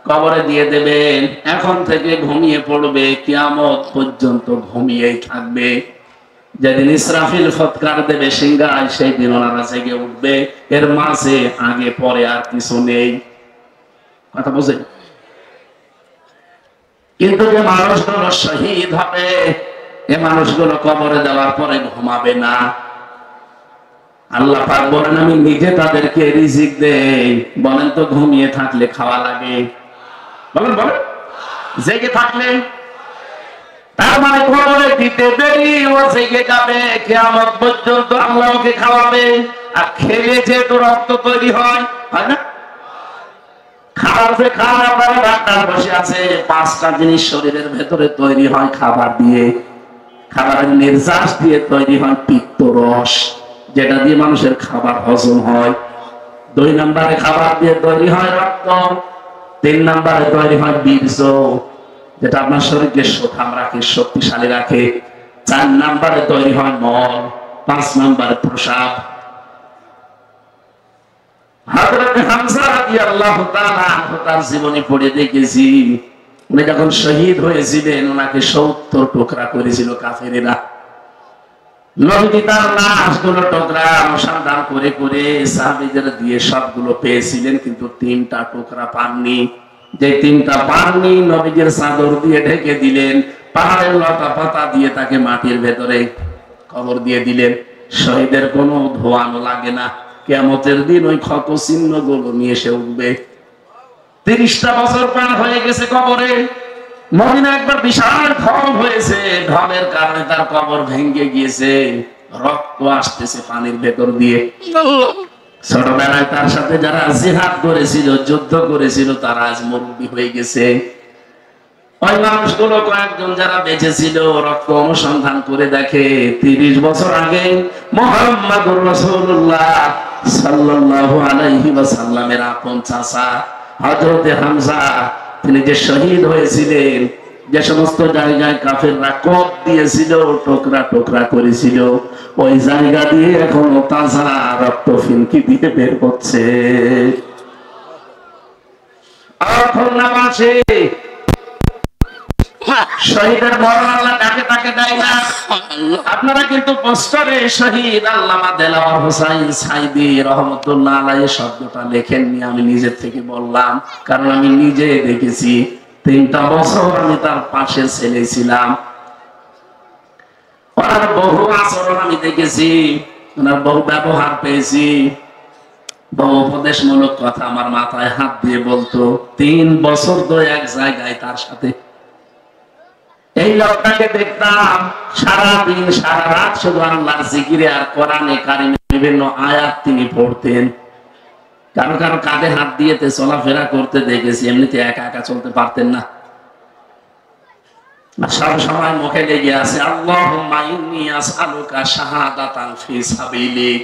কবরে দিয়ে দেবেন, এখন থেকে ঘুমিয়ে পড়বে, কিয়ামত পর্যন্ত ঘুমিয়েই থাকবে। যেদিন ইসরাফিল ফৎকার দেবে সিংহায়, সেই দিন ওনারা জেগে উঠবে, এর মাঝে আগে পরে আর কিছু নেই। কথা বুঝে? কিন্তু যে মানুষগুলো শহীদ হবে, এ মানুষগুলো কবরে দেওয়ার পরে ঘুমাবে না। আল্লাহ পাক বলেন আমি নিজে তাদেরকে রিজিক দেই। বলেন তো ঘুমিয়ে থাকলে খাওয়া লাগে? বলেন বলেন, জেগে থাকলে? তার মানে কবরে দিতে দেরি, ও জেগে যাবে, কিয়ামত পর্যন্ত আল্লাহ ওকে খাওয়াবে। আর খেলে যেহেতু রক্ত তৈরি হয়, হয় না? খাবার যে খান আপনারা ডাক্তার বসে আছে, 5টা জিনিস শরীরের ভেতরে তৈরি হয় খাবার দিয়ে। খাবারের নির্যাস দিয়ে তৈরি হয় পিত্ত রস, যেটা দিয়ে মানুষের খাবার হজম হয়। 2 নম্বরে খাবার দিয়ে তৈরি হয় রক্ত, 3 নম্বরে তৈরি হয় বীর্য, যেটা আপনার শরীরকে সুঠাম রাখে, শক্তিশালী রাখে, 4 নম্বরে তৈরি হয় মল, 5 নম্বরে প্রসাব। হযরত হামজা রাদিয়াল্লাহু তাআলা তার জীবনী পড়ে দেখেছি, উনি যখন শহীদ হয়েছিলেন ওনাকে 70 টুকরা করেছিল কাফেরেরা। নবী তার লাশগুলো টুকরা অনুসন্ধান করে করে সাহাবীদের দিয়ে সবগুলো পেয়েছিলেন, কিন্তু 3টা টুকরা পাননি। যে 3টা পাননি নবীদের চাদর দিয়ে ঢেকে দিলেন, পাহাড়ের লতা পাতা দিয়ে তাকে মাটির ভেতরে কবর দিয়ে দিলেন। শহীদের কোনো ধোয়ানো লাগে না, কিয়ামতের দিন ওই ক্ষত চিহ্ন গুলো নিয়ে এসে উঠবে। 30টা বছর পার হয়ে গেছে কবরে। মদিনা একবার বিশাল ঢল হয়েছে, ঢলের কারণে তার কবর ভেঙে গিয়েছে, রক্ত আসতেছে পানির ভেতর দিয়ে। ছোটবেলায় তার সাথে যারা জিহাদ করেছিল, যুদ্ধ করেছিল, তারা আজ মুরব্বী হয়ে গেছে। ওই মানুষগুলো কয়েকজন যারা বেঁচে ছিল, রক্ত অনুসন্ধান করে দেখে 30 বছর আগে মুহাম্মদুর রাসূলুল্লাহ সাল্লাল্লাহু আলাইহি ওয়াসাল্লামের আপন চাচা হযরত হামজা, তিনি যে শহীদ হয়েছিলেন, যে সমস্ত জায়গায় কাফেররা কোপ দিয়েছিল, টুকরা টুকরা করেছিল, ওই জায়গা দিয়ে এখনো তাজা রক্ত ফিনকি দিয়ে বের হচ্ছে। শহীদের মরণ আল্লাহ ডাকে তাকে দেয় না। আপনারা কিন্তু পোস্টারে শহীদ আল্লামা দেলাওয়ার হোসাইন সাইদি রহমতুল্লাহ আলাইহি শব্দটা লেখেননি, আমি নিজের থেকে বললাম, কারণ আমি নিজে দেখেছি। 3টা বছর আমি তার পাশে ছেলে ছিলাম। ওনার বহু আচরণ আমি দেখেছি, ওনার বহু ব্যবহার পেয়েছি, বহু উপদেশমূলক কথা আমার মাথায় হাত দিয়ে বলতো। 3 বছর তো এক জায়গায় তার সাথে। এই লোকটাকে দেখতাম সারাদিন সারা রাত শুধু আল্লাহর জিকিরে আর কোরআনে কারিমে বিভিন্ন আয়াত তিনি পড়তেন। কারো কারো কাঁধে হাত দিয়েতে চলাফেরা করতে দেখেছি, এমনিতে একা একা চলতে পারতেন না। সব সময় মুখে লেগে আছে আল্লাহুম্মা ইন্নী আসআলুকা শাহাদাতান ফি সাবিলিক,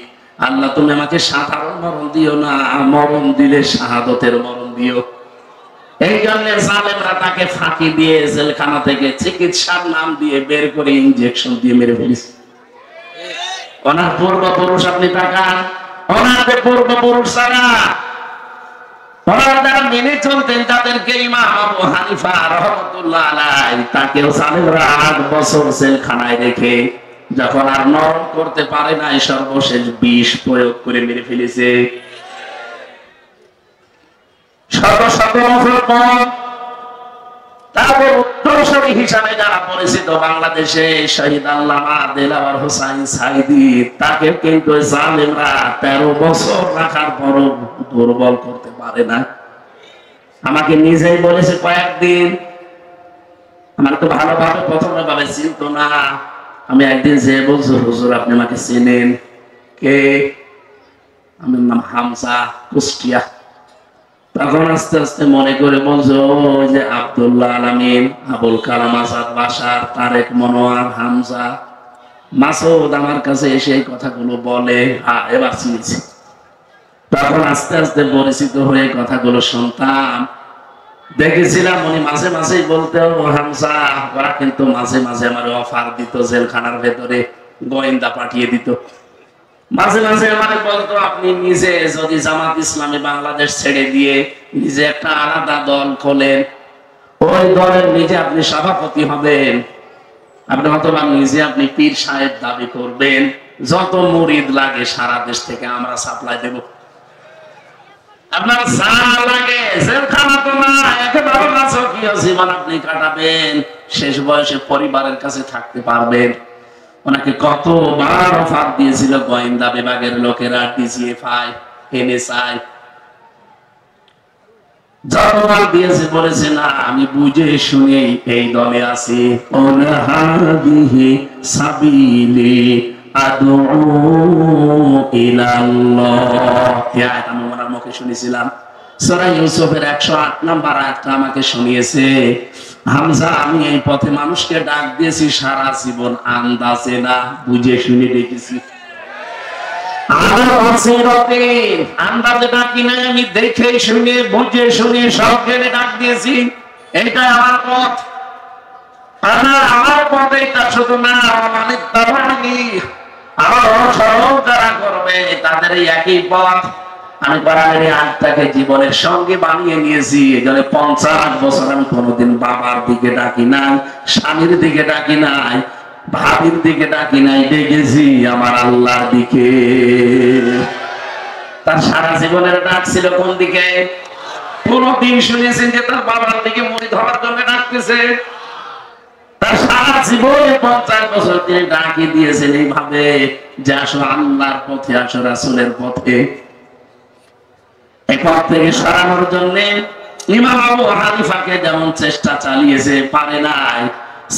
আল্লাহ তুমি আমাকে সাধারণ মরণ দিও না, মরণ দিলে শাহাদতের মরণ দিও। এই জন্য জালেমরা তাকে ফাঁকি দিয়ে জেলখানা থেকে চিকিৎসার নাম দিয়ে বের করে ইনজেকশন দিয়ে মেরে ফেলেছে। ওনার পূর্বপুরুষ আপনি তাকান, ওনাদের পূর্বপুরুষ ছাড়া ওনারা যারা মেনে চলতেন তাদেরকে ইমাম আবু হানিফা রাহমাতুল্লাহ আলাইহি, তাকেও জালেমরা 8 বছর জেলখানায় রেখে যখন আর নরম করতে পারে না, সর্বশেষ বিষ প্রয়োগ করে মেরে ফেলেছে। শত শত বছর পর তারপর উত্তরসূরি হিসাবে যারা পরিচিত বাংলাদেশে শহীদ আল্লামা দেলাওয়ার হোসাইন সাইদি, তাকে কিন্তু জালেমরা 13 বছর রাখার পরও দুর্বল করতে পারে না। আমাকে নিজেই বলেছে কয়েকদিন, আমার তো ভালোভাবে প্রথমে ভাবে চিনত না। আমি একদিন যে বলছি, হুজুর আপনি আমাকে চেনেন? কে? আমার নাম হামজা, কুষ্টিয়া। তখন আস্তে আস্তে মনে করে বলছো, ওই যে আব্দুল্লাহ আলামিন, আবুল কালাম আজাদ বাশার, তারেক মনোয়ার, হামজা, মাসুদ আমার কাছে এসে এই কথাগুলো বলে। এবার চিনছি। তখন আস্তে আস্তে পরিচিত হয়ে কথাগুলো শুনতাম, দেখেছিলাম উনি মাঝে মাঝেই বলতে হামজা। ওরা কিন্তু মাঝে মাঝে আমার অফার দিত, জেলখানার ভেতরে গোয়েন্দা পাঠিয়ে দিত। মাঝে মাঝে আমাকে বলতো, আপনি নিজে যদি জামাত ইসলামী বাংলাদেশ ছেড়ে দিয়ে নিজে একটা আলাদা দল খোলেন, ওই দলের নিজে আপনি সভাপতি হবেন, আপনি অথবা নিজে আপনি পীর সাহেব দাবি করবেন, যত মুরিদ লাগে সারা দেশ থেকে আমরা সাপ্লাই দেব, আপনার যা লাগে জেলখানা তো না, একেবারে নাচকীয় জীবন আপনি কাটাবেন, শেষ বয়সে পরিবারের কাছে থাকতে পারবেন। ওনাকে কতবার অফার দিয়েছিল গোয়েন্দা বিভাগের লোকেরা, ডিজিএফআই, এনএসআই, যতবার দিয়েছে বলেছে না আমি বুঝে শুনে এই দলে আছি। ওনাহাদিহি সাবিলি আদউ ইলাল্লাহ, এই আয়াত আমি ওনার মুখে শুনেছিলাম। সূরা ইউসুফের 108 নম্বর আয়াতটা আমাকে শুনিয়েছে। হামজা, আমি এই পথে মানুষকে ডাক দিয়েছি সারা জীবন, আন্দাজে না, বুঝে শুনে ডেকেছি। আমার বাসিরতে আন্দাজে ডাকি না, আমি দেখে শুনে বুঝে শুনে সব জেনে ডাক দিয়েছি। এটাই আমার পথ। আমার পথ এটা শুধু না, মানে তাবানি আমার অনুসরণ যারা করবে তাদের একই পথ। আমি কোরআনের আয়াতটাকে জীবনের সঙ্গে বানিয়ে নিয়েছি। এখানে 50 বছর আমি কোনোদিন বাবার দিকে ডাকি নাই, স্বামীর দিকে ডাকি নাই, ভাবির দিকে ডাকি নাই, ডেকেছি আমার আল্লাহর দিকে। তার সারা জীবনের ডাক ছিল কোন দিকে? কোনদিন শুনেছেন যে তার বাবার দিকে মুড়ি ধরার জন্য ডাকতেছে? তার সারা জীবনে 50 বছর তিনি ডাকি দিয়েছেন এইভাবে যে আসো আল্লাহর পথে, আসো রাসূলের পথে। এই পথ থেকে সরানোর জন্য ইমাম আবু হানিফাকে যেমন চেষ্টা চালিয়েছে, পারে নাই।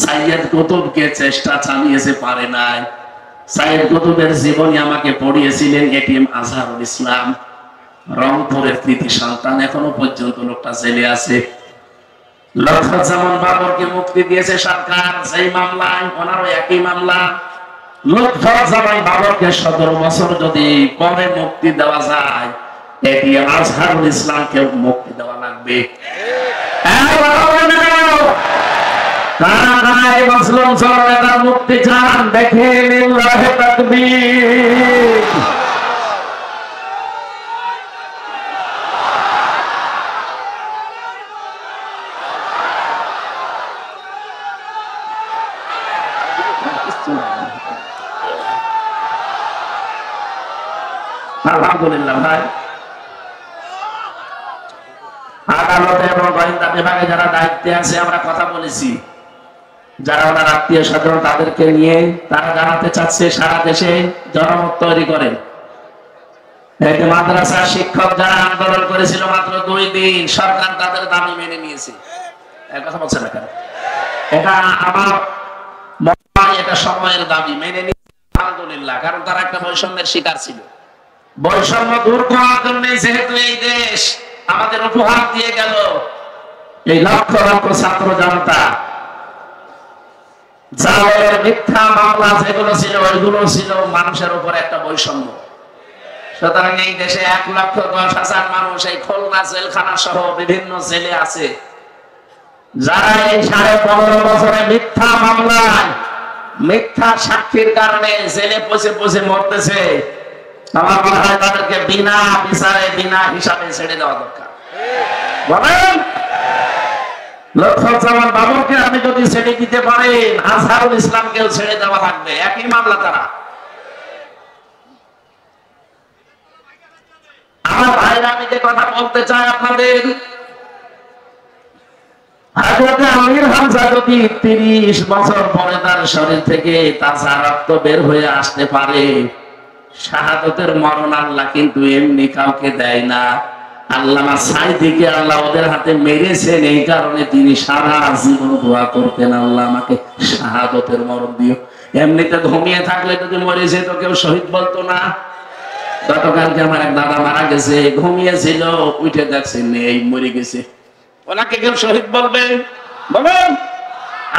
সাইয়েদ কুতুবকে চেষ্টা চালিয়েছে, পারে নাই। সাইয়েদ কুতুবের জীবনী আমাকে পড়িয়েছিলেন এটিএম আজহারুল ইসলাম, রংপুরের কৃতি সন্তান। এখনো পর্যন্ত লোকটা জেলে আছে। লুৎফুজ্জামান বাবরকে মুক্তি দিয়েছে সরকার, সেই মামলায় ওনারও একই মামলা। লুৎফুজ্জামান বাবরকে 17 বছর যদি পরে মুক্তি দেওয়া যায়, এটিএম আজহারুল ইসলামকে মুক্তি দেওয়া লাগবে। মুক্তি চান দেখে লিল্লাহি তাকবীর। আলহামদুলিল্লাহ ভাই, আদালতে এবং গোয়েন্দা বিভাগে যারা দায়িত্বে আছে আমরা কথা বলেছি, যারা ওনার আত্মীয় স্বজন তাদেরকে নিয়ে তারা জানাতে চাচ্ছে সারা দেশে জনমত তৈরি করেন। এই যে মাদ্রাসা শিক্ষক যারা আন্দোলন করেছিল মাত্র 2 দিন, সরকার তাদের দাবি মেনে নিয়েছে। এক কথা বলছে না কেন? এটা আমার মনে হয় এটা সময়ের দাবি, মেনে নিয়েছে আলহামদুলিল্লাহ। কারণ তারা একটা বৈষম্যের শিকার ছিল। বৈষম্য দূর করার জন্য যেহেতু এই দেশ আমাদের উপহার দিয়ে গেল, এই লক্ষ লক্ষ ছাত্র জনতা, জালের মিথ্যা মামলা যেগুলো ছিল ওইগুলো ছিল মানুষের উপর একটা বৈষম্য। সুতরাং এই দেশে 1,10,000 মানুষ এই খুলনা জেলখানা সহ বিভিন্ন জেলে আছে, যারা এই 15.5 বছরে মিথ্যা মামলায় মিথ্যা সাক্ষীর কারণে জেলে পচে পচে মরতেছে। আমার মনে হয় তাদেরকে বিনা বিচারে বিনা হিসাবে ছেড়ে দেওয়া দরকার। বলেন, লুৎফুজ্জামান বাবরকে আপনি যদি ছেড়ে দিতে পারেন, আজহারুল ইসলামকেও ছেড়ে দেওয়া লাগবে, একই মামলা তারা। আমার ভাইরা, আমি যে কথা বলতে চাই আপনাদের, হযরত আমির হামজা যদি 30 বছর পরে তার শরীর থেকে তাজা রক্ত বের হয়ে আসতে পারে, শাহাদাতের মরণ আল্লাহ কিন্তু এমনি কাউকে দেয় না। আল্লামা সাইদিকে আল্লাহ ওদের হাতে মেরেছেন, এই কারণে তিনি সারা জীবন দোয়া করতেন, আল্লাহ আমাকে শাহাদাতের মরণ দিও। এমনিতে ঘুমিয়ে থাকলে যদি মরে যেত কেউ শহীদ বলতো না। গতকালকে আমার এক দাদা মারা গেছে, ঘুমিয়েছিল, উঠে দেখছেন এই মরে গেছে, ওনাকে কেউ শহীদ বলবে? বলেন।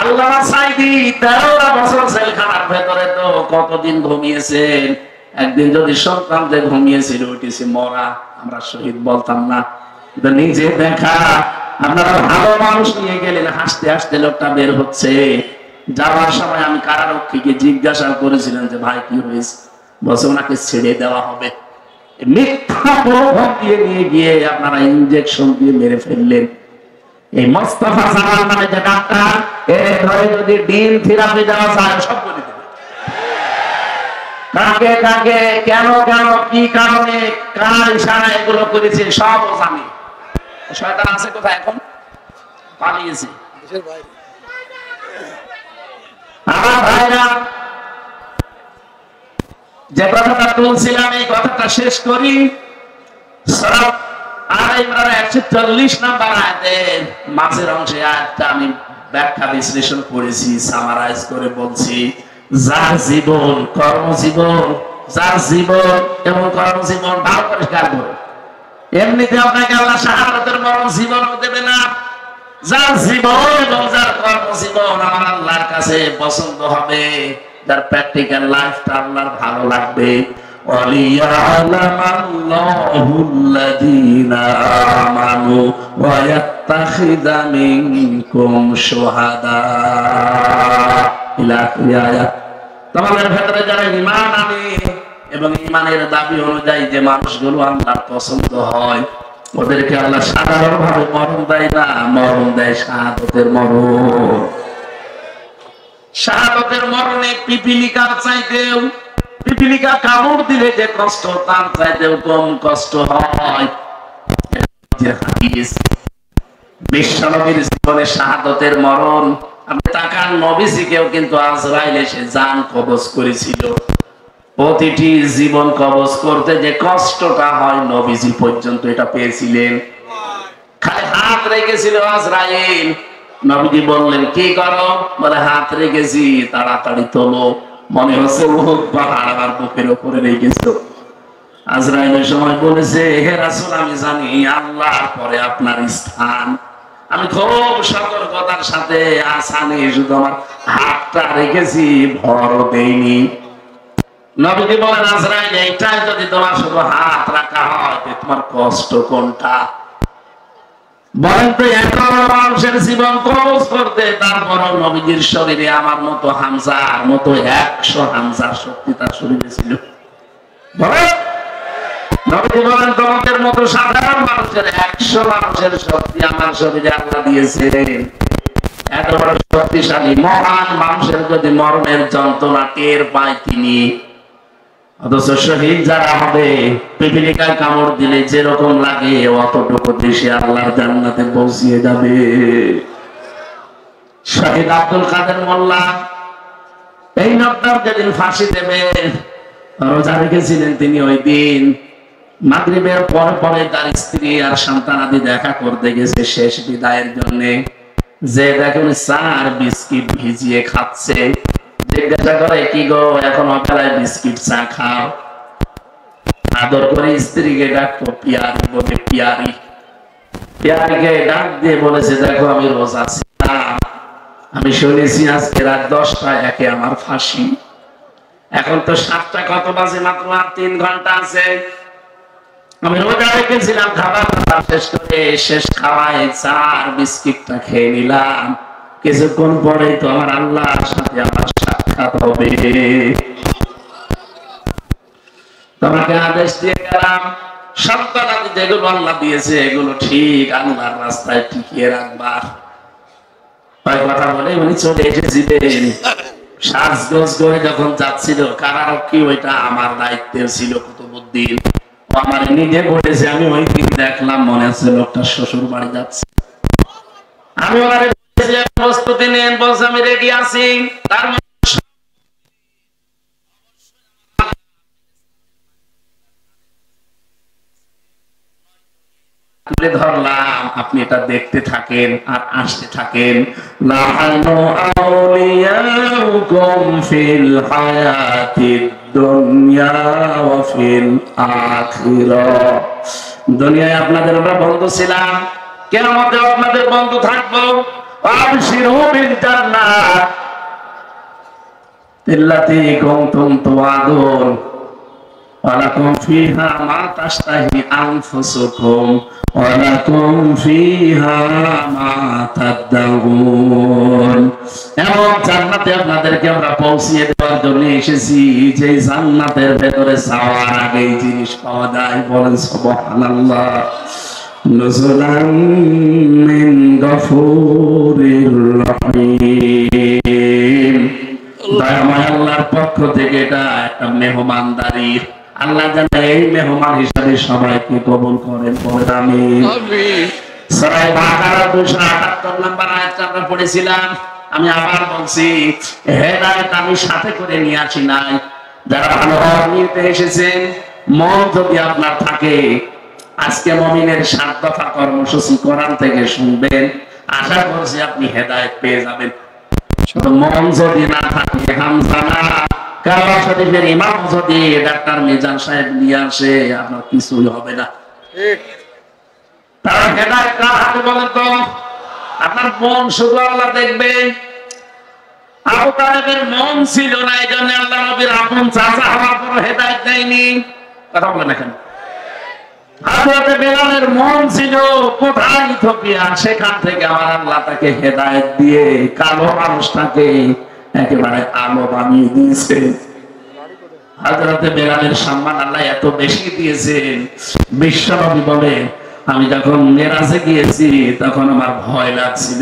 আল্লামা সাইদি 13 বছর জেলখানার ভেতরে, তো কতদিন ঘুমিয়েছেন? একদিন যদি সন্তান যে ঘুমিয়েছিল উঠেছে মরা, আমরা শহীদ বলতাম না। কিন্তু নিজে দেখা, আপনারা ভালো মানুষ নিয়ে গেলেন, হাসতে হাসতে লোকটা বের হচ্ছে। যাওয়ার সময় আমি কারারক্ষীকে জিজ্ঞাসা করেছিলাম যে ভাই কি হয়েছে, বলছে ওনাকে ছেড়ে দেওয়া হবে। মিথ্যা প্রলোভন দিয়ে নিয়ে গিয়ে আপনারা ইনজেকশন দিয়ে মেরে ফেললেন। এই মোস্তফা জামাল নামে যে ডাক্তার, এর ধরে যদি ডিম থেরাপি দেওয়া যায় সব বলে দেবে। কাকে কাকে কেন কেন কি কারণে কার ইশারা এগুলো করেছে সব জানি। শয়তান আছে কোথায় এখন? পালিয়েছে দেশের বাইরে। আমার ভাইরা, যে কথাটা তুলছিলাম এই কথাটা শেষ করি। সূরা আলে ইমরান 140 নম্বর আয়াতের মাঝের অংশে আয়াতটা আমি ব্যাখ্যা বিশ্লেষণ করেছি, সামারাইজ করে বলছি। যার জীবন কর্মজীবন, যার জীবন এবং কর্মজীবন ভালো পরিষ্কার করে, এমনিতে আপনাকে আল্লাহ শাহাদাতের মরণ জীবনও দেবে না। যার জীবন এবং যার কর্মজীবন আমার আল্লাহর কাছে পছন্দ হবে, যার প্র্যাকটিক্যাল লাইফটা আল্লাহর ভালো লাগবে, ওয়ালিয়া'লামাল্লাহুল্লাযীনা আমানু ওয়া ইয়াত্তাখিযা মিনকুম শুহাদা। ইলা আখির আয়াত। তোমাদের ভেতরে যারা ঈমান আনে এবং ঈমানের দাবি অনুযায়ী যে মানুষগুলো আল্লাহর পছন্দ হয়, ওদেরকে আল্লাহ সাধারণভাবে মরণ দেয় না, মরণ দেয় শাহাদাতের মরণ। শাহাদাতের মরণে পিপিলিকার চাইতেও, পিপিলিকা কামড় দিলে যে কষ্ট তার চাইতেও কম কষ্ট হয়। বিশ্বনবীর জীবনে শাহাদাতের মরণ, আপনি তাকান, নবীজিকেও কিন্তু আজরাইল এসে জান কবজ করেছিল। প্রতিটি জীবন কবজ করতে যে কষ্টটা হয় নবীজি পর্যন্ত এটা পেয়েছিলেন। খালি হাত রেখেছিল আজরাইল, নবীজি বললেন কি করো, বলে হাত রেখেছি, তাড়াতাড়ি তোলো, মনে হচ্ছে উহুদ পাহাড় আমার বুকের উপরে রেখেছো। আজরাইলের সময় বলেছে, হে রাসূল, আমি জানি আল্লাহর পরে আপনার স্থান, আমি খুব সতর্কতার সাথে আসানে শুধু আমার হাতটা রেখেছি, ভর দেইনি। নবীজি বলেন, আজরাইল, এইটাই যদি তোমার শুধু হাত রাখা হয়, তোমার কষ্ট কোনটা? বলেন তো, এখন মানুষের জীবন কবজ করতে তারপরও নবীজির শরীরে আমার মতো হামজার মতো 100 হামজার শক্তি তার শরীরে ছিল। বলেন, নবীজি বলেন, তোমাদের মতো সাধারণ মানুষের 100 মানুষের শক্তি আমার শরীরে আল্লাহ দিয়েছে। এত বড় শক্তিশালী মহান মানুষের যদি মরণের যন্ত্রণা টের পায় তিনি, অথচ শহীদ যারা হবে, পিপিলিকায় কামড় দিলে যেরকম লাগে অতটুকু দেশে আল্লাহর জান্নাতে পৌঁছিয়ে যাবে। শহীদ আব্দুল কাদের মোল্লা, এই লোকটার যেদিন ফাঁসি দেবে রোজা রেখেছিলেন তিনি, ওই দিন মাগরিবের পরে পরে তার স্ত্রী আর সন্তানাদি দেখা করতে গেছে শেষ বিদায়ের জন্য। যে দেখুন 4 বিস্কিট ভিজিয়ে খাচ্ছে, জিজ্ঞাসা করে, কি গো, এখন অকালায় বিস্কিট চা খাও? আদর করে স্ত্রীকে ডাকতো পিয়ারি বলে, পিয়ারি। পিয়ারিকে ডাক দিয়ে বলেছে, দেখো আমি রোজা ছিলাম, আমি শুনেছি আজকে রাত 10টায় একে আমার ফাঁসি। এখন তো 7টা কত বাজে, মাত্র আর 3 ঘন্টা আছে। আমি রোজা রেখেছিলাম, খাবার শেষ করে শেষ খাওয়ায় 4 বিস্কিটটা খেয়ে নিলাম। কিছুক্ষণ পরে তো আমার আল্লাহর সাথে আমার সাক্ষাৎ হবে। তোমাকে আদেশ দিয়ে গেলাম, সন্তানাদি যেগুলো আল্লাহ দিয়েছে এগুলো ঠিক আল্লাহর রাস্তায় টিকিয়ে রাখবা। ওই কথা বলে উনি চলে এসেছিলেন। সাজগোজ করে যখন যাচ্ছিল কারারক্ষী, ওইটা আমার দায়িত্বে ছিল কুতুবউদ্দিন, আমার নিজে বলেছে। আমি ওই দিন দেখলাম, মনে হচ্ছে লোকটা শ্বশুর বাড়ি যাচ্ছে। আমি ওনারে প্রস্তুতি নেন, বলছে আমি রেডি আছি। তার তুলে ধরলাম, আপনি এটা দেখতে থাকেন আর আসতে থাকেন। লাহানু আউলিয়াউকুম ফিল হায়াতিদ দুনিয়া ওয়া ফিল আখিরাহ। দুনিয়ায় আপনাদের আমরা বন্ধু ছিলাম, কিয়ামতেও আপনাদের বন্ধু থাকবো। আবশিরু বিল জান্নাহ আল্লাতী কুনতুম তুআদুন ওয়া লাকুম ফিহা মা তাশতাহি আনফুসুকুম ওয়া লাকুম ফিহা মা তাদউন। এমন জান্নাতে আপনাদেরকে আমরা পৌঁছিয়ে দেওয়ার জন্য এসেছি, যে জান্নাতের ভেতরে যাওয়ার আগে এই জিনিস পাওয়া যায়। বলেন সুবহানাল্লাহ। নুজুলাম মিন গফুরির রহিম। দয়াময় আল্লাহর পক্ষ থেকে এটা একটা মেহমানদারি। আল্লাহ যেন এই মেহমান হিসাবে সবাইকে কবুল করেন, বলেন আমিন। সূরা বাকারা 278 নম্বর আয়াতটা আমরা পড়েছিলাম। আমি আবার বলছি, হেদায়েত আমি সাথে করে নিয়ে আসি নাই। যারা ভালো হওয়ার নিয়তে এসেছেন, মন যদি আপনার থাকে, আজকে মুমিনের 7 দফা কর্মসূচি কোরআন থেকে শুনবেন, আশা করছি আপনি হেদায়েত পেয়ে যাবেন। মন যদি না থাকে, হামজানা কাবা শরীফের ইমাম যদি ডাক্তার মিজান সাহেব নিয়ে আসে, আপনার কিছুই হবে না। তারা হেদায়েত কার হাতে বলেন তো? আপনার মন শুধু আল্লাহ দেখবে। আবু তালেবের মন ছিল না, এই জন্য আল্লাহ নবীর আপন চাচা হওয়ার পর হেদায়েত দেয়নি। কথা বলেন এখন। হযরত বেলালের মন ছিল কোথায় ইথিওপিয়া, সেখান থেকে আমার আল্লাহ তাকে হেদায়েত দিয়ে কালো মানুষটাকে একেবারে আলো বানিয়ে দিয়েছে। হযরত বেলালের সম্মান আল্লাহ এত বেশি দিয়েছেন, বিশ্বনবী বলে আমি যখন মেরাজে গিয়েছি তখন আমার ভয় লাগছিল।